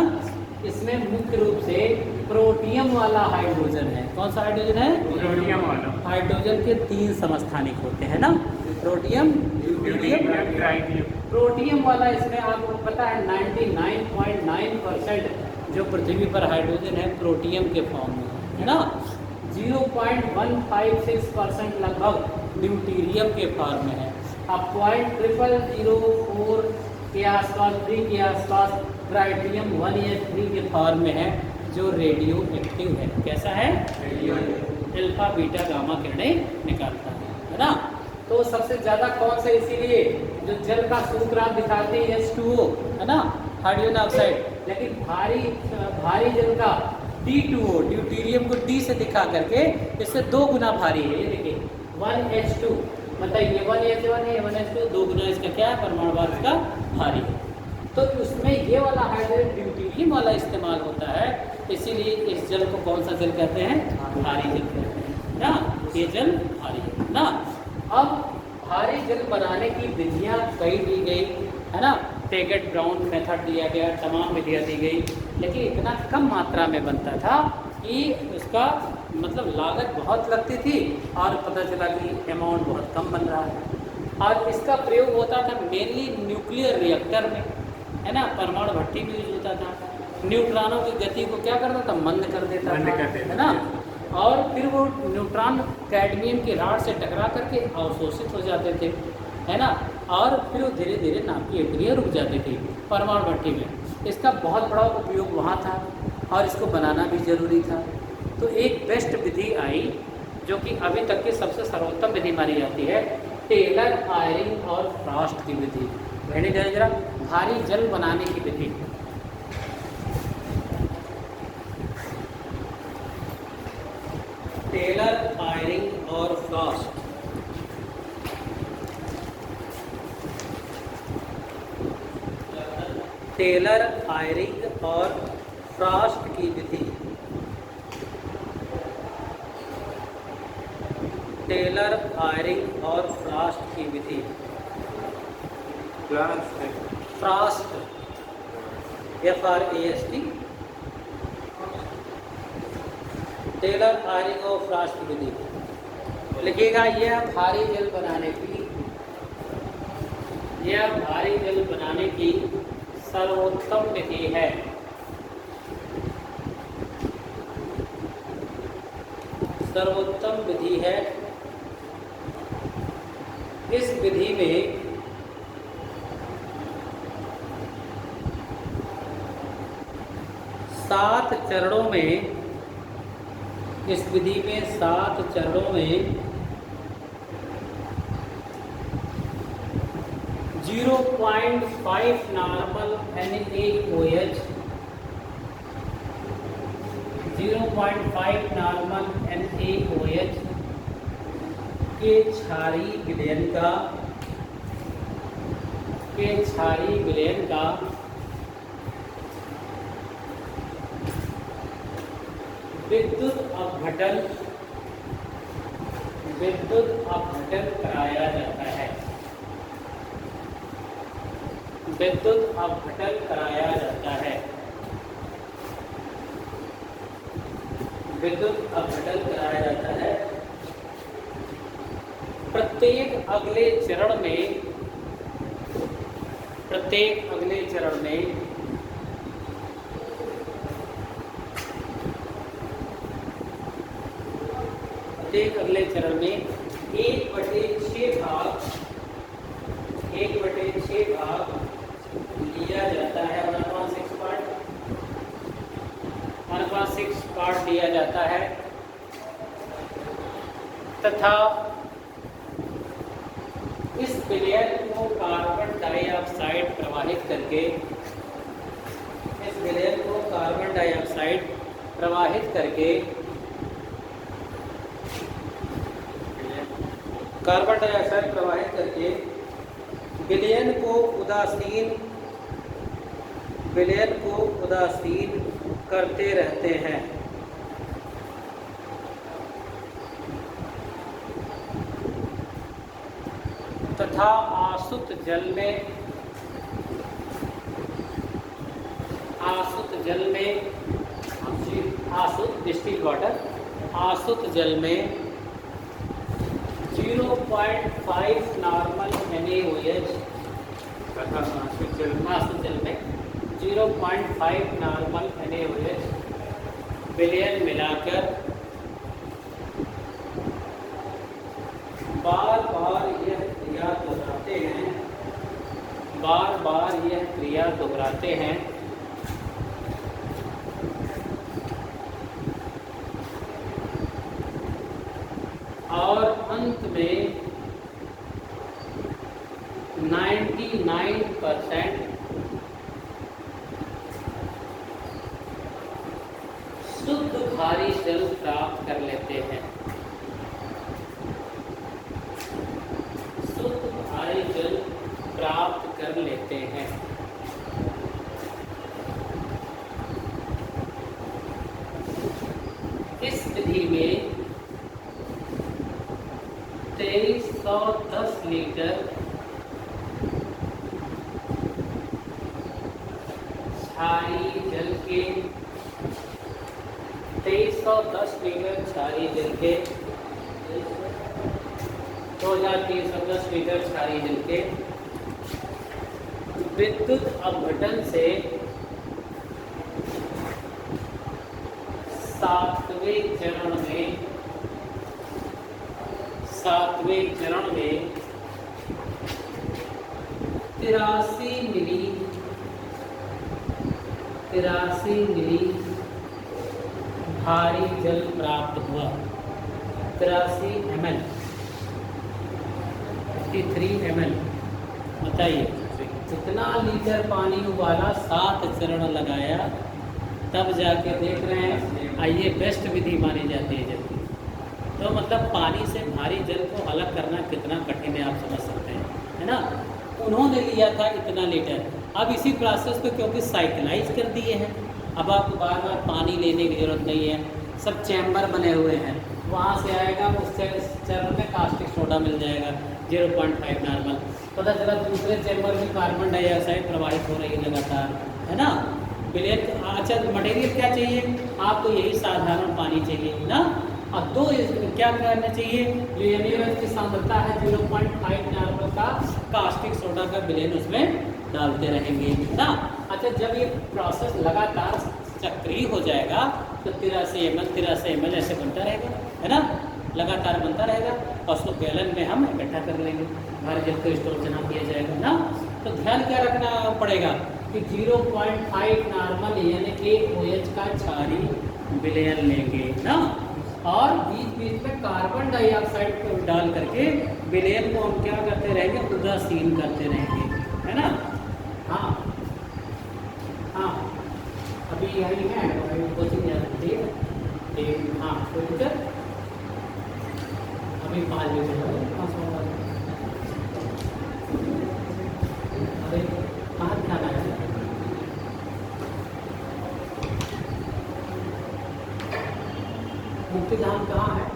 इसमें मुख्य रूप से प्रोटियम वाला हाइड्रोजन है। कौन सा हाइड्रोजन है? प्रोटियम वाला। हाइड्रोजन के 3 समस्थानिक होते हैं ना, प्रोटियम, ड्यूटीरियम, ट्राइटियम। प्रोटियम वाला इसमें आपको पता है 99.9% जो पृथ्वी पर हाइड्रोजन है प्रोटियम के फॉर्म में है ना। 0.156% लगभग ड्यूटीरियम के फॉर्म में है। अब 0.0004 के आसपास, 3 के आसपास ट्राइटियम 1H3 के फॉर्म में है, जो रेडियो एक्टिव है। कैसा है? अल्फा बीटा गामा किरणें निकालता है ना। तो सबसे ज़्यादा कौन सा, इसीलिए जो जल का सूत्र आप दिखाते हैं H2O है ना, हाइड्रोजन ऑक्साइड, लेकिन भारी जल का D2O, ड्यूटीरियम को D से दिखा करके इससे 2 गुना भारी है। ये देखिए 1H2, मतलब ये 1H1 है, 1H2 2 गुना इसका क्या है, परमाणु भार इसका भारी है। तो उसमें ये वाला हाइड्रोजन ड्यूटीरियम वाला इस्तेमाल होता है, इसीलिए इस जल को कौन सा जल कहते हैं? भारी जल कहते हैं ना। ये जल भारी है ना। अब भारी जल बनाने की विधियाँ कई दी गई है ना। टेगेट ब्राउन मेथड दिया गया, तमाम विधियाँ दी गई, लेकिन इतना कम मात्रा में बनता था कि उसका मतलब लागत बहुत लगती थी, और पता चला कि अमाउंट बहुत कम बन रहा है। और इसका प्रयोग होता था मेनली न्यूक्लियर रिएक्टर में है ना, परमाणु भट्टी में यूज होता था। न्यूट्रॉनों की गति को क्या करता था? मंद कर देता था है ना। और फिर वो न्यूट्रॉन कैडमियम की राड से टकरा करके अवशोषित हो जाते थे है ना, और फिर वो धीरे धीरे नाम की प्रक्रिया रुक जाती थी परमाणु भट्टी में। इसका बहुत बड़ा उपयोग वहाँ था, और इसको बनाना भी ज़रूरी था। तो एक बेस्ट विधि आई जो कि अभी तक की सबसे सर्वोत्तम विधि मानी जाती है, टेलर आयरिंग और फ्रॉस्ट की विधि। कहने जाए जरा, भारी जल बनाने की विधि। टेलर आयरिंग और फ्रॉस्ट। टेलर आयरिंग और फ्रॉस्ट की विधि। टेलर आयरिंग और फ्रॉस्ट की विधि। फ्रॉस्ट FRAST, टेलर आयरिंग और फ्रॉस्ट की विधि लिखिएगा। यह भारी जल बनाने की सर्वोत्तम विधि है। सर्वोत्तम विधि है। इस विधि में 7 चरणों में, इस विधि में 7 चरणों में 0.5 नॉर्मल NaOH 0.5 नॉर्मल NaOH के क्षारीय विलयन का विद्युत अपघटन कराया जाता है। विद्युत अपघटन कराया जाता है। विद्युत अपघटन कराया जाता है। प्रत्येक अगले चरण में प्रत्येक अगले चरण में 1/6 भाग लिया जाता है। 1/6 पार्ट लिया जाता है तथा इस विलयन को कार्बन डाइऑक्साइड प्रवाहित करके विलयन को उदासीन करते रहते हैं। तथा आसुत जल में 0.5 नॉर्मल NaOH तथा आसुत जल में 0.5 नॉर्मल NaOH विलयन मिलाकर बार बार यह क्रिया दोहराते हैं और अंत में 99% शुद्ध भारी जल प्राप्त कर लेते हैं। इस विधि में 2310 लीटर क्षारीय जल के 2310 लीटर क्षारीय जल के 2310 लीटर क्षारीय जल के विद्युत अपघटन से सातवें चरण में 83 मिली भारी जल प्राप्त हुआ। 83 ml 53 ml। बताइए कितना लीटर पानी उबाला, 7 चरण लगाया, तब जाके देख रहे हैं। आइए बेस्ट विधि मानी जाती है जबकि, तो मतलब पानी से भारी जल को अलग करना कितना कठिन है आप समझ सकते हैं, है ना। उन्होंने लिया था इतना लीटर। अब इसी प्रोसेस को क्योंकि साइकिलाइज कर दिए हैं, अब आपको बार बार पानी लेने की ज़रूरत नहीं है, सब चैम्बर बने हुए हैं। वहाँ से आएगा, उस चरण में कास्टिक सोडा मिल जाएगा 0.5 नॉर्मल। पता चला दूसरे चैम्बर में कार्बन डाइऑक्साइड प्रवाहित हो रही है लगातार, है ना। विलयन अच्छा मटेरियल क्या चाहिए आपको, यही साधारण पानी चाहिए ना। और दो क्या करना चाहिए, जो NaOH की सांद्रता है 0.5 नॉर्मल का कास्टिक सोडा का विलयन उसमें डालते रहेंगे ना। अच्छा जब ये प्रोसेस लगातार चक्रीय हो जाएगा तो 83 ml ऐसे बनता रहेगा, है ना, लगातार बनता रहेगा और उसको गैलन में हम इकट्ठा कर लेंगे, भारी जल को स्टोर जमा किया जाएगा ना। तो ध्यान क्या रखना पड़ेगा कि 0.5 नॉर्मल यानी NaOH का क्षारीय विलयन लेंगे ना, और बीच बीच में कार्बन डाइऑक्साइड को डाल करके विलयन को हम क्या करते रहेंगे, उदासीन करते रहेंगे, है ना। हाँ अभी यही है कोचिंग, ठीक है। हाँ लीटर अभी 5 लीटर अरे कहाँ ध्यान आया मुक्ति धाम कहाँ है?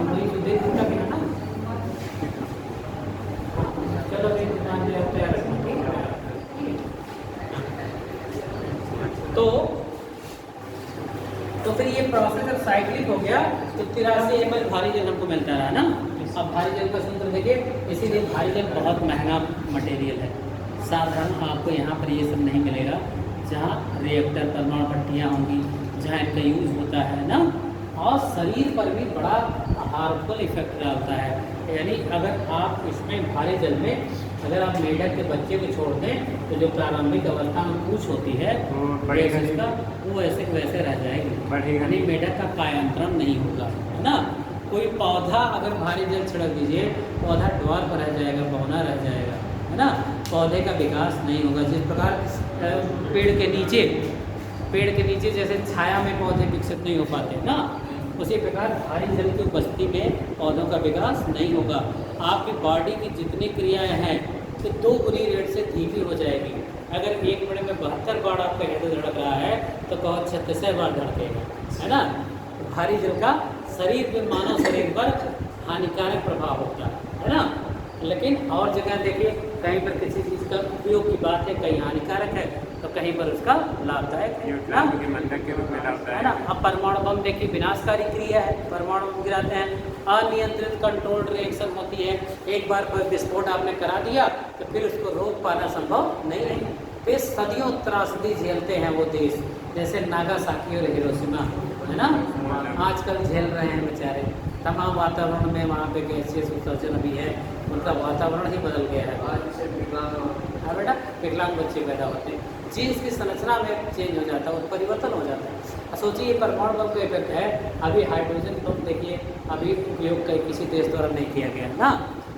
वही सुधीर का भी है ना। चलो एक ध्यान दे तैयार रखना, ठीक है। तो फिर ये प्रोसेस जब साइक्लिक हो गया तो 83 ml भारी जल हमको मिलता रहा ना। अब भारी जल का सूत्र देखिए, इसीलिए भारी जल बहुत महंगा मटेरियल है। साधारण आपको यहाँ पर ये सब नहीं मिलेगा, जहाँ रिएक्टर परमाणु भट्टियाँ होंगी, जहाँ इनका यूज होता है ना, और शरीर पर भी बड़ा हार्मफुल इफेक्ट डालता है। यानी अगर आप इसमें भारी जल में अगर आप मेढक के बच्चे को छोड़ दें तो जो प्रारंभिक अवस्था में पूछ होती है इसका वो ऐसे वैसे रह जाएगी, यानी मेढक का कायांतरण नहीं होगा, है ना। कोई पौधा अगर भारी जल छिड़क दीजिए, पौधा द्वार पर रह जाएगा, बौना रह जाएगा, है ना। पौधे का विकास नहीं होगा। जिस प्रकार पेड़ के नीचे जैसे छाया में पौधे विकसित नहीं हो पाते ना, उसी प्रकार भारी जल की उपस्थिति में पौधों का विकास नहीं होगा। आपकी बॉडी की जितनी क्रियाएं हैं तो 2 गुनी रेट से धीमी हो जाएगी। अगर 1 मिनट में 72 बार आपका हृदय धड़क रहा है तो बहुत 36 बार धड़केगा, है ना। भारी जल का शरीर में, मानव शरीर पर हानिकारक प्रभाव होता है ना। लेकिन और जगह देखिए, कहीं पर किसी चीज़ का उपयोग की बात है, कहीं हानिकारक है तो कहीं पर उसका लाभदायक है ना। अब परमाणु बम देखिए विनाशकारी क्रिया है, परमाणु बम गिराते हैं, अनियंत्रित कंट्रोल्ड रिएक्शन होती है। एक बार कोई विस्फोट आपने करा दिया तो फिर उसको रोक पाना संभव नहीं है। फिर सदियों त्रासदी झेलते हैं वो देश, जैसे नागासाकी और हिरोशिमा, है ना। आजकल झेल रहे हैं बेचारे। तमाम वातावरण में वहाँ पे गैसीय उत्सर्जन अभी है, उनका वातावरण ही बदल गया है। हाँ बेटा, विकलांग बच्चे पैदा होते हैं, जीन्स की संरचना में चेंज हो जाता है, वो परिवर्तन हो जाता है। सोचिए ये परमाणु बम का इफेक्ट है। अभी हाइड्रोजन बम देखिए, अभी उपयोग किसी देश द्वारा नहीं किया गया ना।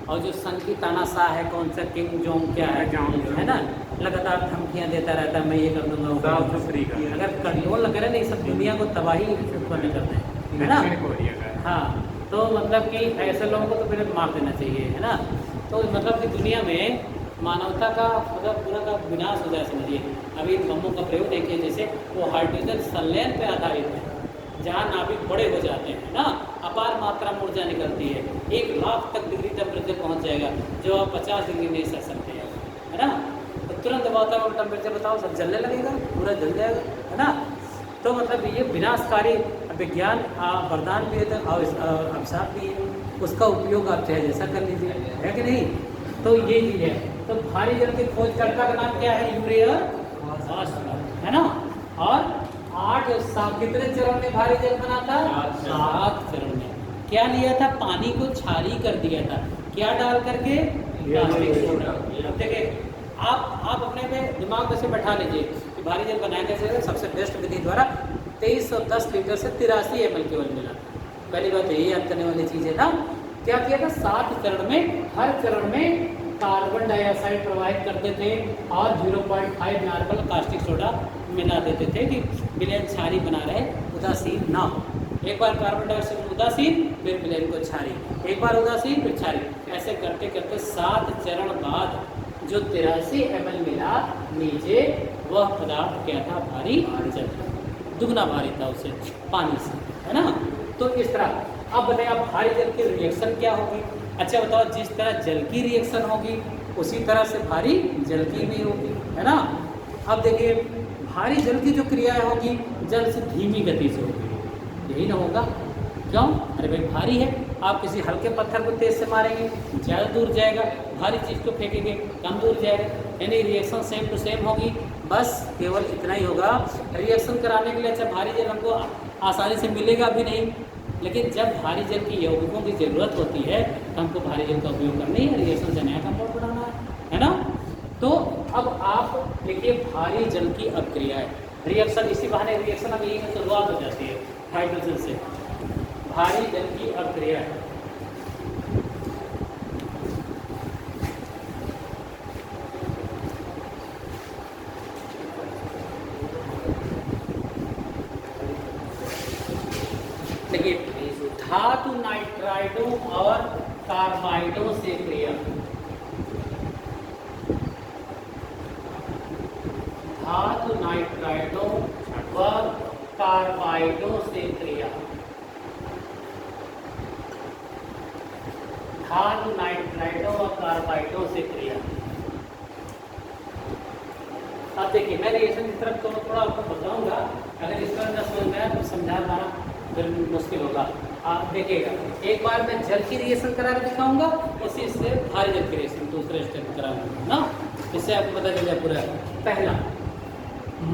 और जो सन की तानाशाह है, कौन सा किंग जोंग क्या है ना, लगातार धमकियाँ देता रहता है, मैं ये कर दूंगा वो कर दूंगा। अगर कंट्रोल न करें नहीं, सब दुनिया को तबाही उत्पन्न करते हैं, है ना। हाँ, तो मतलब कि ऐसे लोगों को तो फिर मार देना चाहिए, है ना। तो मतलब कि दुनिया में मानवता का मतलब पूरा का विनाश हो जाए, समझिए। अभी इन बमों का प्रयोग देखिए, जैसे वो हाइड्रोजन संलयन पे आधारित है, जहाँ नाभिक बड़े हो जाते हैं ना, अपार मात्रा में ऊर्जा निकलती है, 1 लाख तक डिग्री टेम्परेचर पहुँच जाएगा, जो आप 50 डिग्री नहीं सह सकते हैं, है ना। तो तुरंत वातावरण टेम्परेचर बताओ, सब जलने लगेगा, पूरा जल जाएगा, है ना। तो मतलब ये विनाशकारी विज्ञान वरदान भी है और अभिशाप भी है। उसका उपयोग आप चाहे जैसा कर लीजिए, है कि नहीं। तो ये चीज़ है। तो भारी जल के खोजकर्ता का नाम क्या है? यूरियर ऑस्टलर, है ना। और 8 कितने चरण में भारी जल बना था? 7 चरण में। क्या लिया था? पानी को क्षारीय कर दिया था, क्या डाल करके? Plastic soda. देखिए आप अपने पे दिमाग में से बैठा लीजिए कि भारी जल बनाया कैसे। सबसे बेस्ट विधि द्वारा 2310 लीटर से 83 ml केवल मिला। पहली बात यही याद करने वाली चीज़ है ना। क्या किया था? 7 चरण में, हर चरण में कार्बन डाइऑक्साइड प्रवाहित करते थे और 0.5 नॉर्मल कास्टिक सोडा मिला देते थे कि विलयन क्षारीय बना रहे, उदासीन ना हो। एक बार कार्बन डाइऑक्साइड उदासीन, फिर विलयन को क्षारीय, एक बार उदासीन फिर क्षारीय, ऐसे करते करते 7 चरण बाद जो 83 ml मिला नीचे, वह पदार्थ क्या था? भारी जल, दुगना भारी था उससे, पानी से, है ना। तो इस तरह अब बताइए आप भारी जल की रिएक्शन क्या होगी? अच्छा बताओ, जिस तरह जल की रिएक्शन होगी उसी तरह से भारी जल की भी होगी, है ना। अब देखिए भारी जल की जो क्रियाएं होगी जल से धीमी गति से होगी, यही ना होगा? क्यों? अरे भाई भारी है, आप किसी हल्के पत्थर को तेज से मारेंगे ज़्यादा दूर जाएगा, भारी चीज़ को फेंकेंगे कम दूर जाएगा, यानी रिएक्शन सेम टू सेम होगी। बस केवल इतना ही होगा। रिएक्शन कराने के लिए अच्छा भारी जल हमको आसानी से मिलेगा भी नहीं, लेकिन जब भारी जल की यौगिकों की ज़रूरत होती है तो हमको भारी जल का उपयोग करना ही है, रिएक्शन से नया कंपाउंड बनाना है ना। तो अब आप देखिए भारी जल की अभिक्रिया है, रिएक्शन, इसी बहाने रिएक्शन अब यही शुरुआत हो जाती है हाइड्रोजन से। भारी जल की अभिक्रिया है, धातु नाइट्राइडों और कार्बाइडों से क्रिया, धातु नाइट्राइडों व कार्बाइडों से क्रिया, धातु नाइट्राइडों व कार्बाइडों से क्रिया। अब देखिए मैं रिएक्शन की तरफ थोड़ा आपको बताऊंगा, अगर इस तरह न समझ में आया तो समझा पाना फिर मुश्किल होगा। आप देखिएगा, एक बार मैं जल की रिएक्शन करा के दिखाऊंगा, उसी से भारी जल की रिएक्शन दूसरे स्टेप कराऊंगा ना, इससे आपको पता चल जाए पूरा। पहला,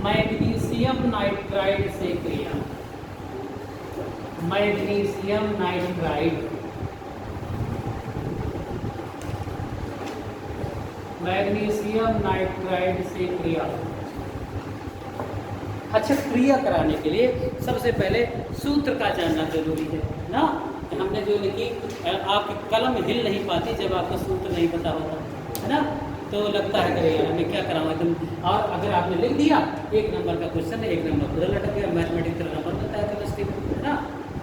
मैग्नीशियम नाइट्राइड से क्रिया, मैग्नीशियम नाइट्राइड, मैग्नीशियम नाइट्राइड से क्रिया। अच्छा, क्रिया कराने के लिए सबसे पहले सूत्र का जानना जरूरी है ना। हमने जो लिखी, आपकी कलम हिल नहीं पाती जब आपको सूत्र नहीं पता होता है ना, तो लगता है कि यार हमें क्या कराऊंगा तुम। और अगर आपने लिख दिया 1 नंबर का क्वेश्चन है, 1 नंबर पूरा लटक गया, मैथमेटिक्स का नंबर मिलता है केमिस्ट्री है ना।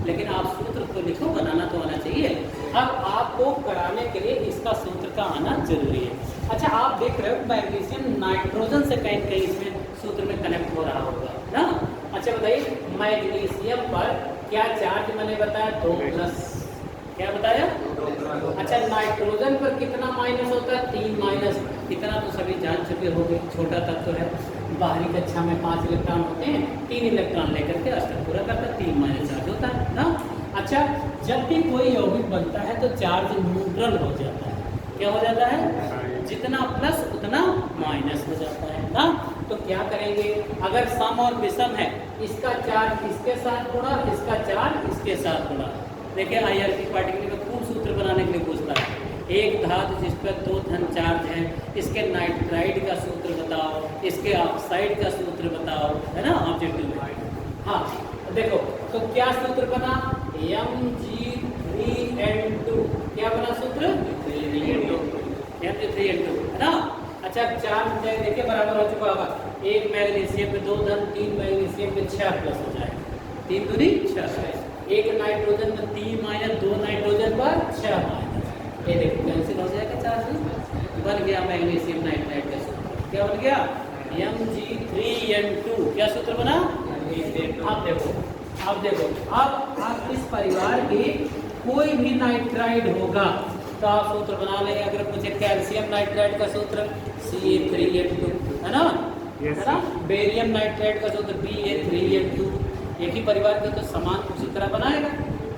लेकिन आप सूत्र तो लिखो, बनाना तो आना चाहिए। अब आपको कराने के लिए इसका सूत्र का आना जरूरी है। अच्छा, आप देख रहे हो मैग्नीशियम नाइट्रोजन से कहीं कहीं इसमें सूत्र में कनेक्ट हो रहा होगा ना। अच्छा बताइए, मैग्नीशियम पर क्या चार्ज मैंने बताया? 2+, क्या बताया? अच्छा, नाइट्रोजन पर कितना माइनस होता है? 3-। इतना तो सभी जान चुके होंगे, छोटा तत्व है, बाहरी कक्षा में 5 इलेक्ट्रॉन होते हैं, 3 इलेक्ट्रॉन लेकर के अष्टक पूरा करता है, 3- चार्ज होता है ना। अच्छा, जब भी कोई यौगिक बनता है तो चार्ज न्यूट्रल हो जाता है। क्या हो जाता है? जितना प्लस उतना माइनस हो जाता है ना। तो क्या करेंगे, अगर सम और विषम है, इसका चार्ज इसके साथ गुणा, इसका चार्ज इसके साथ गुणा। देखिए IRC पार्टिकल में खूब सूत्र बनाने के लिए पूछता है। एक धातु जिस पर 2 धन चार्ज है, इसके नाइट्राइड का सूत्र बताओ, इसके ऑक्साइड का सूत्र बताओ, है ना ऑब्जेक्टिव में। हाँ देखो, तो क्या सूत्र बना? Mg3n2, क्या बना सूत्र? Mg3n2 है ना। अच्छा, चार्ज देखिए बराबर हो चुका होगा, 1 मैग्नीशियम पे 2 धन, 3 मैग्नीशियम पे 6+ हो जाएगा, 3 दूनी 6। 1 नाइट्रोजन में 3-, 2 नाइट्रोजन पर 6-। ये देखो कैंसिल हो जाएगा चार्ज, बन गया मैग्नीशियम नाइट्राइड का सूत्र। क्या बन गया? Mg3n2। क्या सूत्र बना? आप देखो, अब आप इस परिवार के कोई भी नाइट्राइड होगा तो आप सूत्र बना लेंगे। अगर मुझे कैल्शियम नाइट्राइड का सूत्र Ca3n2 है ना, है ना। बेरियम नाइट्राइड का सूत्र Ba3n2, एक ही परिवार के तो समान उसी तरह बनाएगा।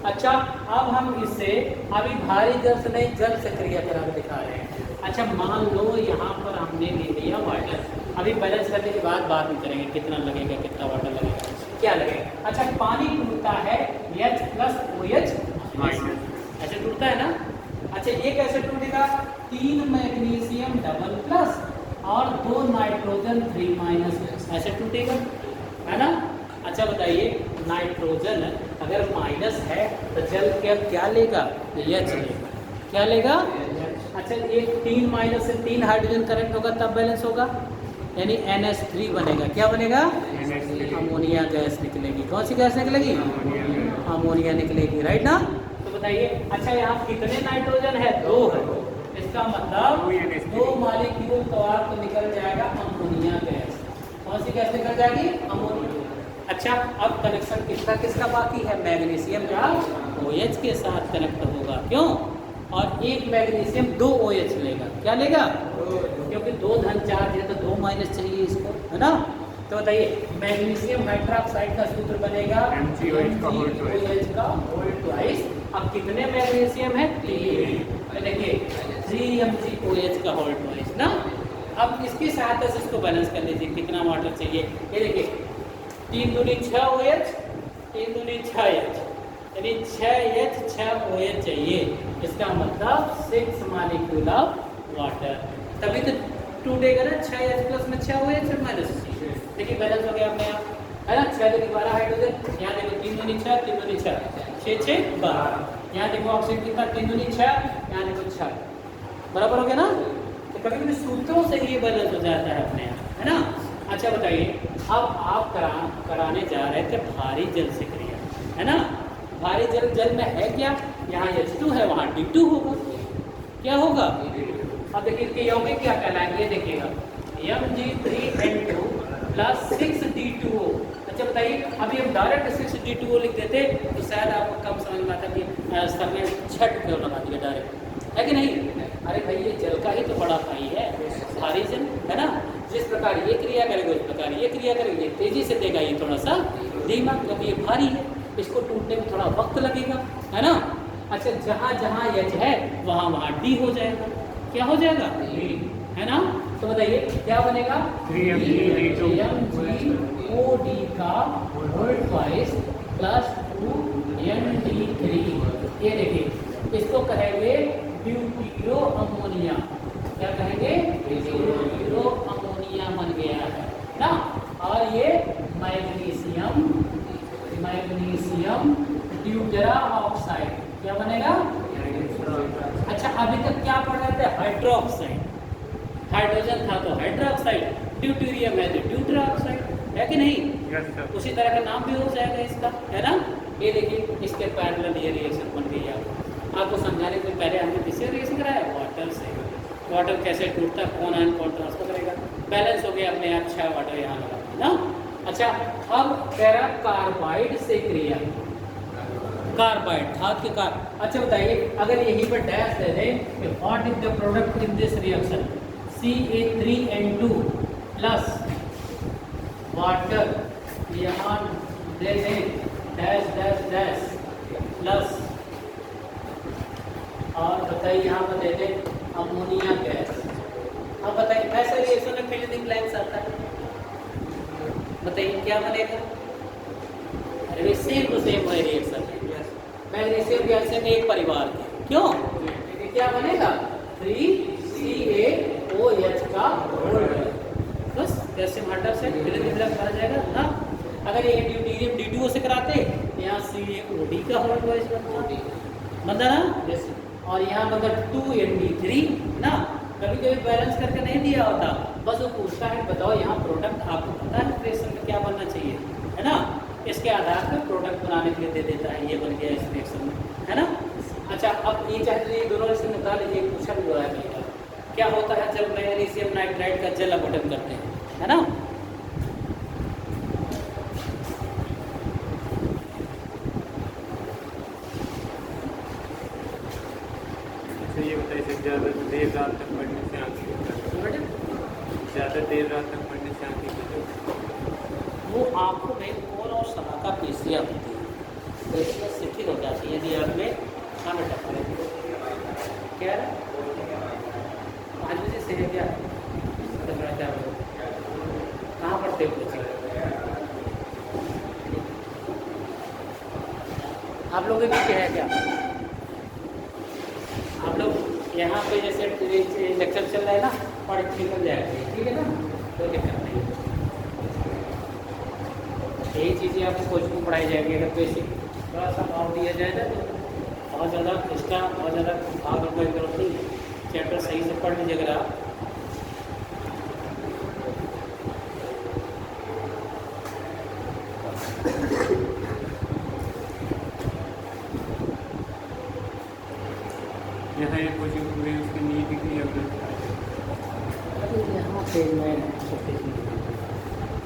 अच्छा, अब हम इससे अभी भारी जल से नहीं, जल से क्रिया करा के दिखा रहे हैं। अच्छा, मान लो यहाँ पर हमने ले लिया वाटर, अभी बैलेंस करने के बाद में करेंगे कितना लगेगा, कितना वाटर लगेगा, क्या लगेगा। अच्छा, पानी टूटता है H+OH-। ऐसे टूटता है ना। अच्छा, ये कैसे टूटेगा? 3 मैग्नीशियम डबल+ और 2 नाइट्रोजन 3-, ऐसे टूटेगा, है ना। अच्छा बताइए, नाइट्रोजन अगर माइनस है तो जल क्या लेगा? H लेगा। क्या लेगा? अच्छा, ये 3- से 3 हाइड्रोजन करंट होगा तब बैलेंस होगा, यानी NH3 बनेगा। क्या बनेगा? अमोनिया गैस निकलेगी। कौन सी गैस निकलेगी? अमोनिया निकलेगी, राइट ना। तो बताइए, अच्छा यहाँ कितने नाइट्रोजन है? 2 है, इसका मतलब 2 मॉलिक्यूल तो आपको निकल जाएगा अमोनिया गैस। कौन सी गैस निकल जाएगी? अमोनिया। अच्छा, अब कनेक्शन किसका बाकी है? मैग्नीशियम का OH के साथ कनेक्ट होगा। क्यों? और 1 मैग्नीशियम 2 OH लेगा। क्या लेगा? क्योंकि 2 धन चार्ज है तो 2- चाहिए इसको, है ना। तो बताइए, मैग्नीशियम हाइड्रोक्साइड का सूत्र बनेगा MgOH का होल ट्वाइस। अब कितने मैग्नीशियम है? 3। तो देखिए 3 MgOH का होल ट्वाइस ना। अब इसकी सहायता से इसको बैलेंस कर लीजिए, कितना वाटर चाहिए। ये देखिए 3 दूनी 6 OH, 3 दूनी 6H, यानी 6H 6 OH चाहिए। इसका मतलब 6 मॉलिक्यूल ऑफ वाटर, तभी तो टूटेगा ना। 6H+ में 6 OH और माइनस। देखिए बैलेंस हो गया अपने यहाँ, है ना। 6 दूनी 12 हाइड्रोजन, यहाँ देखो 3 दूनी 6, 3 दूनी 6, 6 6 12। यहाँ देखो ऑक्सीजन कितना? 3 दूनी 6, यहाँ देखो 6, बराबर हो गया ना। तो कभी कभी सूत्रों से ये बैलेंस हो जाता है अपने यहाँ, है ना। अच्छा बताइए, अब आप कराने जा रहे थे भारी जल से क्रिया, है ना। भारी जल में है क्या, यहाँ H2 है, वहाँ D2 होगा। क्या होगा? अब देखिए इसके यौगिक क्या कहलाएंगे, देखिएगा Mg3N2 प्लस 6D2O। अच्छा बताइए, अभी हम डायरेक्ट 6D2O लिख देते तो शायद आपको कम समझ में आता कि सर ने छठ क्यों लगा दिया डायरेक्ट, है कि नहीं? अरे भाई ये जल का ही तो बड़ा भाई है, भारी जल है ना। जिस प्रकार ये क्रिया करेगा उस प्रकार ये क्रिया करेगा, ये तेजी से देगा, ये थोड़ा सा धीमा, क्योंकि ये भारी है, इसको टूटने में थोड़ा वक्त लगेगा, है ना। अच्छा जहाँ जहाँ H है वहाँ वहाँ D हो जाएगा। क्या हो जाएगा? है ना। तो बताइए क्या बनेगा? 3mg OD का होल ट्वाइस प्लस 2ND3। ये देखिए इसको कहेंगे ड्यूटीरो अमोनिया। क्या कहेंगे? ड्यूटीरो अमोनिया बन गया है ना। और ये मैग्नीशियम ड्यूटरा ऑक्साइड क्या बनेगा? अच्छा अभी तक क्या पढ़ रहे थे? हाइड्रोक्साइड। हाइड्रोजन था तो हाइड्रोक्साइड, ड्यूटेरियम है तो ड्यूटरा ऑक्साइड, है कि नहीं? Yes, sir. उसी तरह का नाम भी हो जाएगा इसका, है ना। ये देखिए इसके पैरेलल ये रिएक्शन बन गई है। आपको समझाने से पहले हमने किससे रिएक्शन कराया? वाटर से। वाटर कैसे टूटता है, कौन आयन कौन ट्रांसफर करेगा, बैलेंस हो गया अपने आप, 6 वाटर यहाँ लगा ना। अच्छा अब कह रहा कार्बाइड से क्रिया, कार्बाइड धातु के कार। अच्छा बताइए अगर यहीं पर डैश दे दें कि what is the product in this reaction, Ca3N2 plus water, यहाँ दे दें डैश डैश डैश प्लस, और बताइए यहाँ पर दे दें अमोनिया गैस। अब बताइए ऐसा रिएक्शन में फिल इन द ब्लैंक्स आता है, बताइए क्या बनेगा? अरे सेम टू सेम है रिएक्शन, मैग्नीशियम कैल्शियम एक परिवार के, क्यों? क्या बनेगा? 3CaOH का होल, बस कैल्शियम हाइड्रोक्साइड से फिल इन द ब्लैंक भरा जाएगा ना। अगर ये ड्यूटेरियम D2O से कराते यहाँ CaOD का होल बनता ना, और यहाँ बनता 2ND3 ना। कभी कभी बैलेंस करके नहीं दिया होता, बस वो पूछता है बताओ यहाँ प्रोडक्ट आपको पता है रिएक्शन में क्या बनना चाहिए, है ना। इसके आधार पर प्रोडक्ट बनाने के लिए दे देता है, ये बन गया इस रिएक्शन में, है ना। अच्छा अब ये चाहे तो ये दोनों रिएक्शन निकाल लीजिए, पूछा भी हो रहा है क्या होता है जब मैग्नीशियम नाइट्राइड का जल अपघटन करते हैं, है ना। ये बताइए ज़्यादा देर रात तक पढ़ने से आँखें, ज़्यादा देर रात तक पढ़ने से आँखें, वो आँखों में खून और सदा का पेशियाँ होती है, पेशियाँ शिथिल हो जाती है यदि आप में खाना टपके। क्या है 5 बजे से है क्या? कहाँ पढ़ते हो बच्चे? आप लोगों की क्या है क्या? आप लोग यहाँ पे जैसे लेक्चर चल रहा है ना, पढ़ के निकल जाएगा, ठीक है ना, कोई दिक्कत नहीं। यही चीज़ें आपको कोचिंग में पढ़ाई जाएगी। अगर बेसिक थोड़ा सा भाव दिया जाए ना तो बहुत ज़्यादा एक्स्ट्रा, बहुत ज़्यादा भाव रखने की जरूरत नहीं है। चैप्टर सही से पढ़ लीजिए अगर आप। यहाँ ये कोचिंग में उसकी नीति की अरे यहाँ पे मैं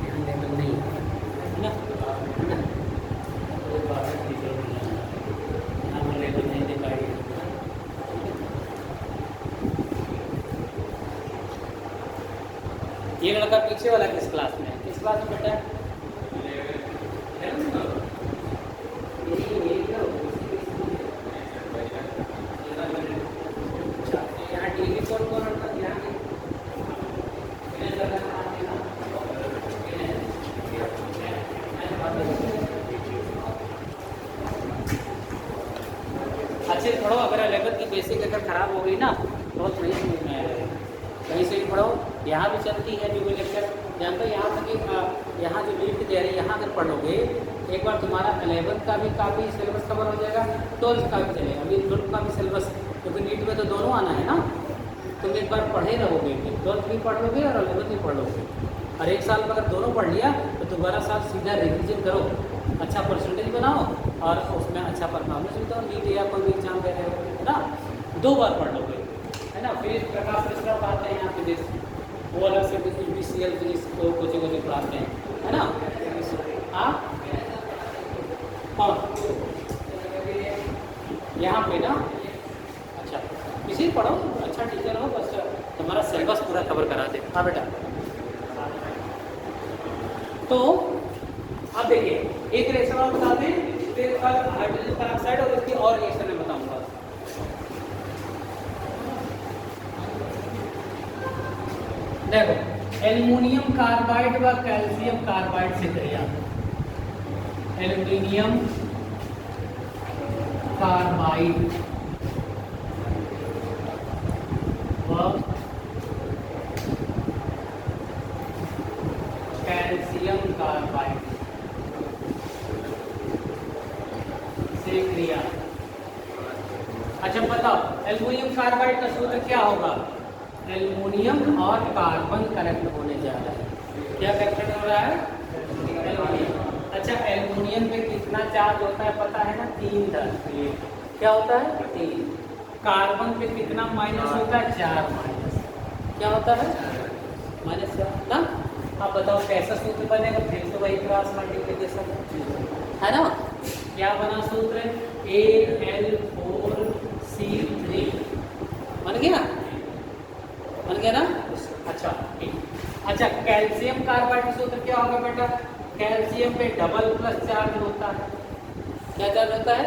यहाँ लेवल नहीं है ना, है ना, कोई बात की जरूरत नहीं है, यहाँ पर लेवल नहीं दे पाएगी। ये लड़का पीछे वाला किस क्लास में है? किस क्लास में बेटा? यहाँ टीवी कौन कौन रखता है? यहाँ अच्छे से पढ़ो। अगर 11 की बेसिक अगर खराब हो गई ना बहुत नहीं समझ में आएगा। कहीं से भी पढ़ो, यहाँ भी चलती है जो लेक्चर जानते हो। यहाँ तक कि यहाँ जो नीट की तैयारी यहाँ अगर पढ़ोगे एक बार तुम्हारा 11 का भी काफ़ी सिलेबस कवर हो जाएगा, 12th का भी चलेगा, अभी 12th का भी सिलेबस, क्योंकि नीट में तो दोनों आना है ना। तुम एक बार पढ़े रहोगे, 12th भी पढ़ लोगे और 11th भी पढ़ लोगे, और एक साल में अगर दोनों पढ़ लिया तो दोबारा साल सीधा रिविजन करो अच्छा परसेंटेज बनाओ और उसमें अच्छा परफॉर्मेंस भी दो, नीट या कोई भी एग्जाम दे रहे हो, है ना। 2 बार पढ़ लोगे, है ना। फिर प्रकाश मिश्रा पढ़ाते हैं यहाँ फिजिक्स, वो अलग से UPCL फिजिक्स को कोचिंग पढ़ाते हैं, है ना। हाँ कौन यहाँ पे ना, अच्छा किसी पढ़ो, अच्छा टीचर हो, बस तुम्हारा सिलेबस पूरा कवर करा दे। हाँ बेटा, तो अब देखिए एक रिएक्शन और बता दें, फिर हाइड्रोजन पेरोक्साइड और इसकी और रिएक्शन में बताऊंगा। देखो एल्युमिनियम कार्बाइड व कैल्शियम कार्बाइड से क्रिया, एल्युमिनियम कार्बाइड व कैल्शियम कार्बाइड से क्रिया। अच्छा बताओ एल्युमिनियम कार्बाइड का सूत्र क्या होगा? एल्युमिनियम और कार्बन कनेक्ट होने जा रहा है। क्या कनेक्ट हो रहा है? एल्युमिनियम। अच्छा एल्युमिनियम पे कितना चार्ज होता है पता है ना? 3 धन। क्या होता है? 3। कार्बन पे कितना माइनस होता है? 4 माइनस। क्या होता है? -4 ना। अब बताओ कैसा सूत्र बनेगा? फिर तो वही क्रॉस मल्टीप्लिकेशन है ना। क्या बना सूत्र? Al4C3 बन गया, बन गया ना। अच्छा ठीक। अच्छा कैल्शियम कार्बाइड का सूत्र क्या होगा बेटा? कैल्शियम पे डबल प्लस चार्ज होता है। क्या चार्ज होता है?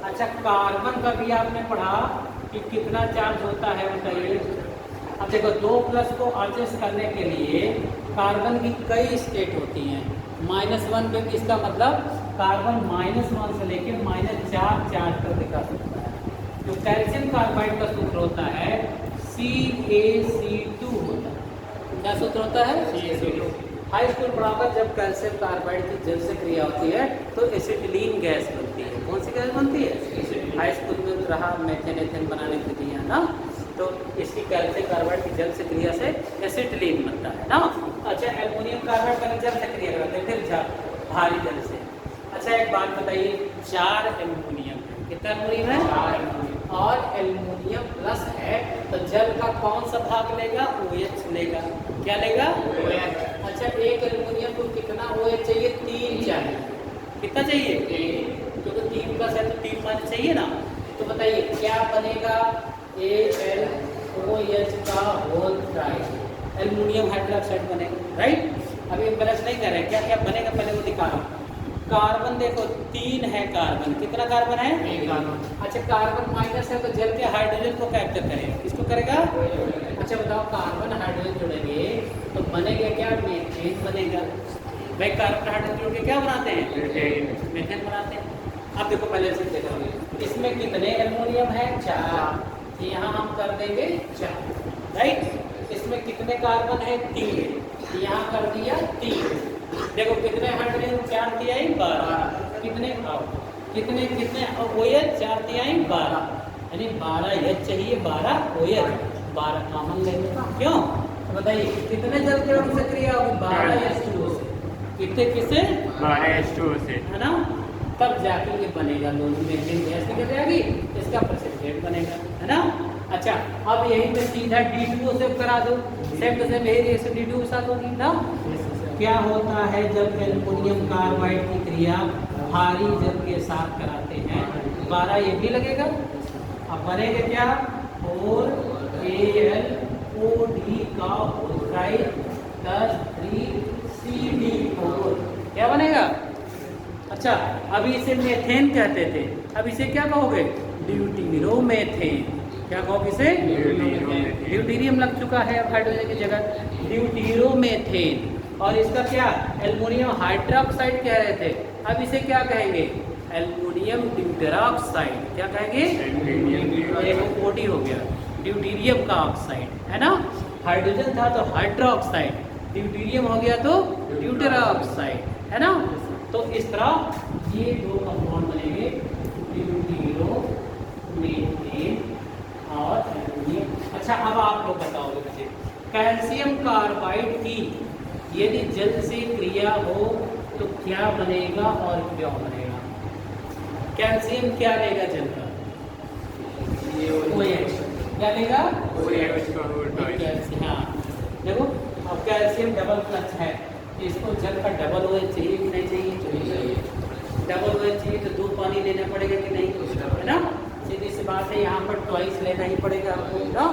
अच्छा कार्बन का भी आपने पढ़ा कि कितना चार्ज होता है बताइए। अब देखो 2 प्लस को एडजस्ट करने के लिए कार्बन की कई स्टेट होती हैं। -1 पे भी इसका मतलब कार्बन -1 से लेके -4 चार्ज तक दिखा सकता है। जो कैल्शियम कार्बाइड का सूत्र होता है CaC2 होता है। क्या सूत्र होता है? CaC2। हाई स्कूल पढ़ाकर जब कैल्शियम कार्बाइड की जल से क्रिया होती है तो एसिटिलीन गैस बनती है। कौन सी गैस बनती है? हाई स्कूल में रहा मेथेन एथेन बनाने के लिए ना, तो इसकी कैल्शियम कार्बाइड की जल से क्रिया से एसिटिलीन बनता है ना। अच्छा एल्युमिनियम कार्बाइड का जल से क्रिया करते हैं फिर भारी जल से। अच्छा एक बात बताइए, 4 एल्युमिनियम, कितना एल्युमिनियम है? 4 एल्युमिनियम। और एल्युमिनियम प्लस है तो जल का कौन सा भाग लेगा? OH लेगा। क्या लेगा? OH। अच्छा एक एल्युमिनियम को कितना OH चाहिए? 3 चाहिए। कितना चाहिए? 3, क्योंकि 3 प्लस है तो 3 माइनस चाहिए ना। तो बताइए क्या बनेगा? AlOH का होल ट्राइड एल्युमिनियम हाइड्रोक्साइड बनेगा, राइट। अभी हम बैलेंस नहीं कर रहे हैं, क्या क्या बनेगा पहले वो दिखा रहा हूँ। कार्बन देखो 3 है कार्बन, कितना कार्बन है? 1 कार्बन। अच्छा कार्बन माइनस है तो जल के हाइड्रोजन को कैप्चर करेगा, किसको करेगा? अच्छा बताओ कार्बन हाइड्रोजन जुड़ेंगे तो बनेगा क्या? मीथेन बनेगा। भाई कार्बन हाइड्रोजन जुड़ के क्या बनाते हैं? मीथेन बनाते हैं। अब देखो पहले से देखो इसमें कितने एल्युमिनियम है? 4। यहाँ हम कर देंगे 4, राइट। इसमें कितने कार्बन है? 3। यहाँ कर दिया 3। देखो कितने हाइड्रोजन? 4 तिहाई 12। कितने कितने कितने OH? 4 तिहाई 12, यानी 12 H चाहिए, 12 OH, 12 कॉमन लेंगे। क्यों बताइए कितने जल के अणु से क्रिया होगी? 12 H2O से। कितने किससे? 12 H2O से, है ना। तब जाके ये बनेगा, दोनों में गैस निकल जाएगी, इसका प्रेसिपिटेट बनेगा, है ना। अच्छा अब यही में सीधा D2O से करा दो, सेम टू सेम यही रिएक्शन D2O के साथ होगी ना। क्या होता है जब एल्युमिनियम कार्बाइड की क्रिया भारी जल के साथ कराते हैं? 12 ये भी लगेगा। अब बनेगा क्या? 4AlOD का होल्ड 3CD4। क्या बनेगा? अच्छा अभी इसे मेथेन कहते थे, अब इसे क्या कहोगे? ड्यूटीरोमेथेन। क्या कहोगे इसे? ड्यूटीरियम लग चुका है अब हाइड्रोजन की जगह, ड्यूटीरोमेथेन। और इसका क्या? एल्युमिनियम हाइड्रोक्साइड कह रहे थे, अब इसे क्या कहेंगे? एल्युमिनियम ड्यूटेरॉक्साइड। क्या कहेंगे? OD हो गया, ड्यूटीरियम का ऑक्साइड, है ना। हाइड्रोजन था तो हाइड्रोक्साइड, ड्यूटीरियम हो गया तो ड्यूटेरॉक्साइड, है ना। तो इस तरह ये 2 कंपाउंड बनेंगे, ड्यूटीरोमेथेन और एल्युमिनियम। अच्छा अब आप लोग बताओगे मुझे कैल्शियम कार्बाइड की यदि जल से क्रिया हो तो क्या बनेगा और क्यों बनेगा? कैल्शियम क्या लेगा जल का? OH क्या लेगा? कैल्शियम। हाँ देखो, अब कैल्शियम डबल प्लस है, इसको जल का डबल OH चाहिए कि नहीं चाहिए? डबल OH चाहिए तो 2 पानी लेना पड़ेगा कि नहीं, है ना? सीधी सी बात है, यहाँ पर ट्वाइस लेना ही पड़ेगा आपको ना।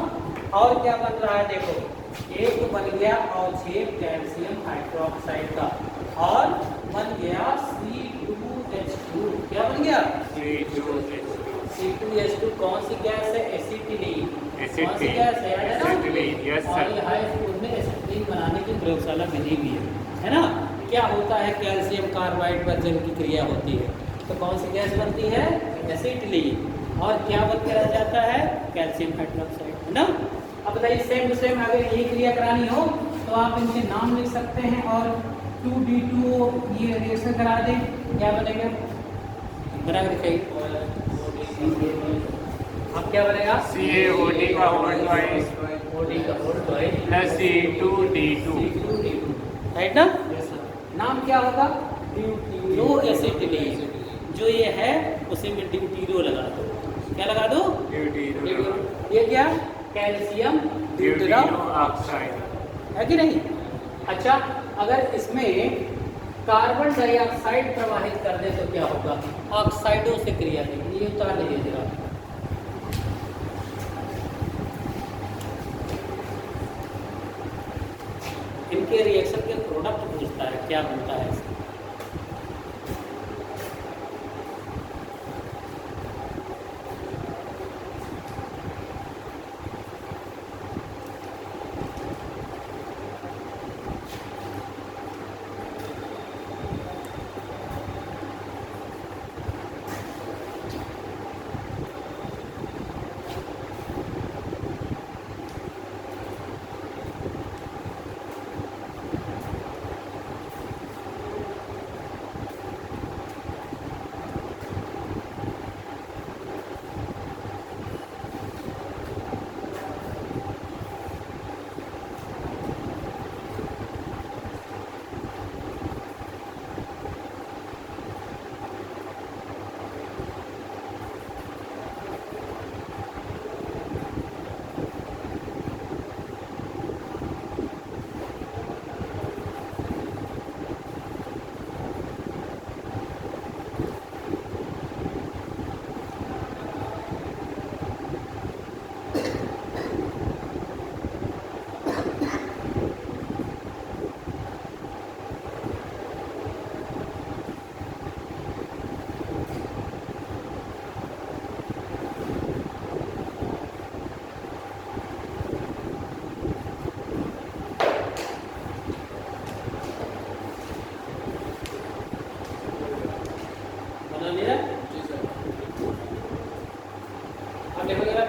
और क्या बन रहा है देखो, एक बन गया औक्षेप कैल्शियम हाइड्रोक्साइड का और बन गया C2H2। क्या बन गया? C2H2 कौन सी गैस है? एसिटिलीन। कौन सी गैस है? और ये हाई स्कूल में एसिटिलीन बनाने की प्रयोगशाला बनी हुई है ना? क्या होता है? कैल्शियम कार्बाइड पर जल की क्रिया होती है तो कौन सी गैस बनती है? एसिटिलीन। और क्या बनकर रह जाता है? कैल्शियम हाइड्रोक्साइड, है ना? अब बताइए, सेम टू सेम अगर यही क्रिया करानी हो तो आप इनके नाम लिख सकते हैं और 2D2 ये रिएक्शन करा दें, क्या बनेगा? बना के दिखाइए। अब क्या बनेगा? CaOD का होल ट्वाइस OD का whole twice plus C2D2, right ना? नाम क्या होगा? Deutero acetylene. जो ये है उसे में ड्यूटीरो लगा दो। क्या लगा दो? ये क्या? कैल्शियम ड्यूटेरा ऑक्साइड है कि नहीं? अच्छा, अगर इसमें कार्बन डाइऑक्साइड प्रवाहित कर दे तो क्या होगा? ऑक्साइडों से क्रिया देगी। ये उतार लीजिए जरा। इनके रिएक्शन के प्रोडक्ट पूछता है, क्या बनता है इसका?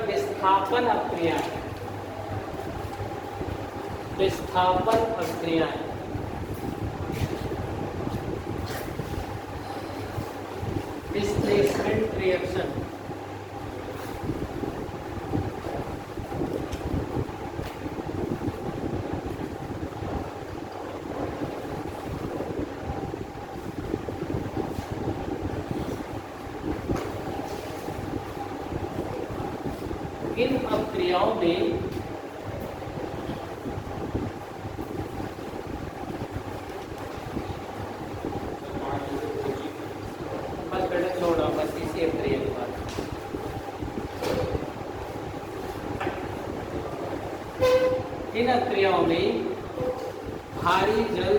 विस्थापन अक्रियाएं, विस्थापन अक्रियाएं, डिस्प्लेसमेंट रिएक्शन, इन अक्रियाओं में बस बेटा छोड़ो, बस इसी अक्रिया के बाद इन अक्रियाओं में भारी जल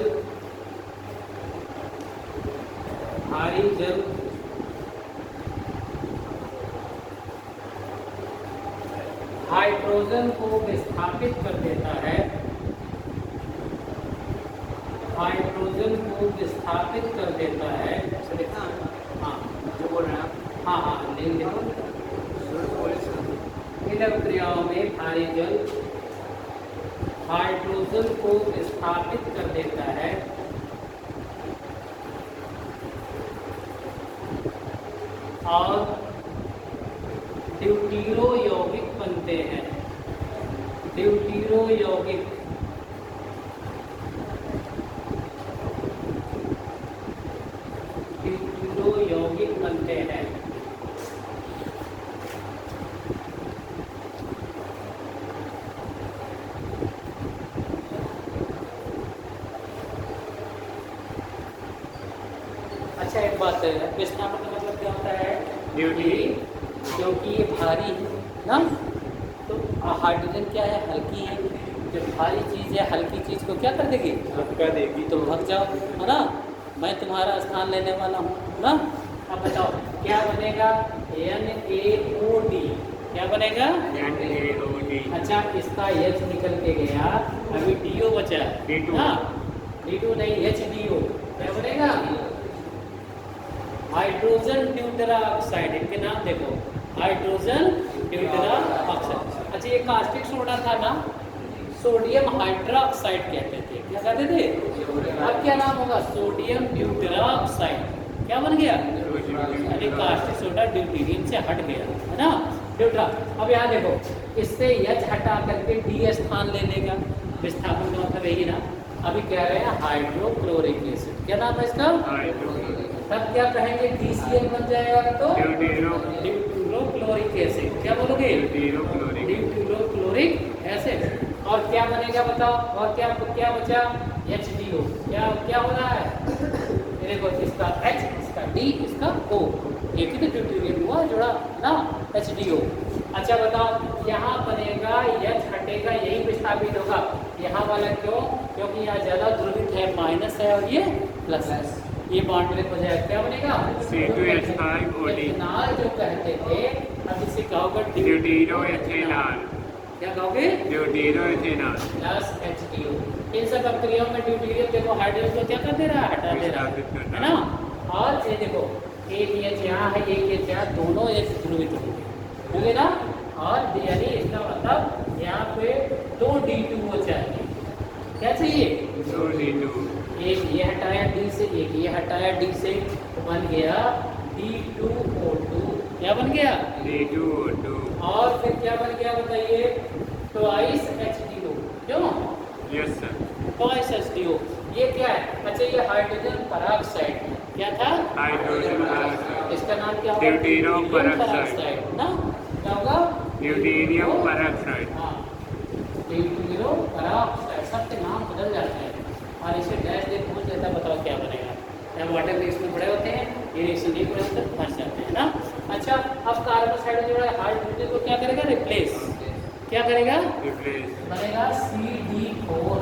हाइड्रोजन को विस्थापित कर देता है, हाइड्रोजन को विस्थापित कर देता है। हाँ जो बोल रहे हैं आप, हाँ लिख देखो। इन अक्रियाओं में भारी जल हाइड्रोजन को विस्थापित कर देता है और ड्यूटीरो यौगिक बनते हैं। ड्यूटीरो यौगिक बात करेगा। विस्थापन का मतलब क्या होता है? ड्यूटी। क्योंकि ये भारी है ना, तो हाइड्रोजन क्या है? हल्की है। जब भारी चीज़ है हल्की चीज़ को क्या कर देगी? धक्का देगी। तुम भग जाओ, है ना। मैं तुम्हारा स्थान लेने वाला हूँ ना। अब बताओ क्या बनेगा? NaOD। क्या बनेगा? NaOD। अच्छा, इसका H निकल के गया, अभी DO बचा D2। हाँ, D2 नहीं, HDO। क्या बनेगा? Hydrogen deutero oxide. इनके नाम देखो, हाइड्रोजन ड्यूटेरा ऑक्साइड। अच्छा, ये कास्टिक सोडा था ना, सोडियम हाइड्रोक्साइड कहते थे। क्या कहते थे? अब क्या नाम होगा? Sodium deutero oxide. क्या बन गया? यानी कास्टिक सोडा ड्यूटेरियम से हट गया, है ना, ड्यूटरा। अब यहाँ देखो, इससे H हटा करके D स्थान ले लेगा। विस्थापन का मतलब यही ना। अभी कह रहे हैं हाइड्रोक्लोरिक एसिड। क्या नाम है इसका? तब क्या कहेंगे? DCl बन जाएगा तो ड्यूटेरोक्लोरिक एसिड। क्या बोलोगे? ड्यूटेरोक्लोरिक एसिड। और क्या बनेगा बताओ? और क्या क्या बचा? HDO। क्या हो रहा है? ये देखो, इसका H, इसका D, इसका O, एक ही तो ड्यूटेरियम हुआ जुड़ा ना, HDO। अच्छा बताओ, यहाँ बनेगा, H हटेगा, यही विस्थापित होगा। यहाँ वाला क्यों? क्योंकि यहाँ ज़्यादा ध्रुवित है, माइनस है, और ये प्लस है। ये बॉन्ड ब्रेक हो जाएगा। क्या बनेगा? C2H5OD। इथेनॉल जो कहते थे, अब इसे कहोगे ड्यूटेरोएथेनॉल। क्या कहोगे? ड्यूटेरोएथेनॉल प्लस HDO। इन सब प्रक्रियाओं में ड्यूटेरियम देखो हाइड्रोजन को क्या कर दे रहा है? हटा दे रहा है ना। और ये देखो, एक H यहाँ है, एक H यहाँ, दोनों H ध्रुवित होंगे ना। और यानी इसका मतलब यहाँ पे 2 D2O चाहिए। क्या चाहिए? 2 D2। एक ये हटाया D से, एक ये हटाया D से, तो बन गया D2O2। क्या बन गया? D2O2। और फिर क्या बन गया बताइए? Twice HDO। क्यों? Yes sir. Twice HDO। ये क्या है? अच्छा, ये हाइड्रोजन पेरोक्साइड। क्या था? Hydrogen peroxide. इसका नाम क्या होगा? ड्यूटेरियम पेरोक्साइड ना। क्या होगा? Deuterium peroxide. हाँ, ड्यूटेरियम पेरोक्साइड। सबके नाम बदल जाते हैं। और इसे डैश दे पूछ देता, बताओ क्या बनेगा? जब वाटर रिएक्शन बड़े होते हैं, ये रिएक्शन नहीं बड़े होते, फंस जाते हैं ना। अच्छा, अब कार्बन साइड जो है हाइड्रोजन को क्या करेगा? रिप्लेस। क्या करेगा? रिप्लेस। बनेगा CD4।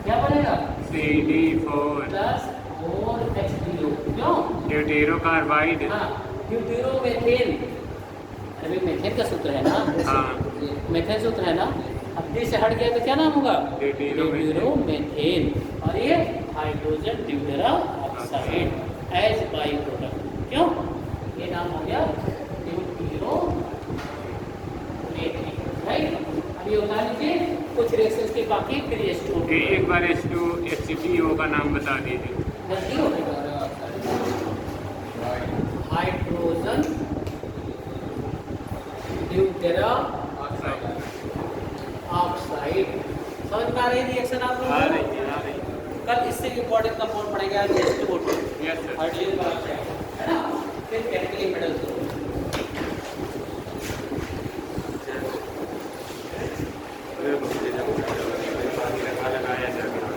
क्या बनेगा? CD4 plus 4HDO। क्यों? Deutero carbide. हाँ, ड्यूटेरोमेथेन। अभी मेथेन का सूत्र है ना। हाँ। मेथेन सूत्र है ना। अब D से हट गया तो क्या नाम होगा? ड्यूटेरोमेथेन। और ये hydrogen deutero oxide as by product. क्यों? ये नाम हो गया ड्यूटेरोमेथेन। राइट। अब ये बता दीजिए कुछ रिएक्शंस के बाकी, फिर H2O। एक बार H2HCO का नाम बता दीजिए। Hydrogen deutero oxide. समझ में आ रही रिएक्शन आप लोगों आ को? रही है। कल इससे इंपॉर्टेंट कंपाउंड पढ़ेंगे। आज H2O2। Yes sir. Hydrogen peroxide, है ना। फिर केमिकल मेटल्स। लगाया जाएगा।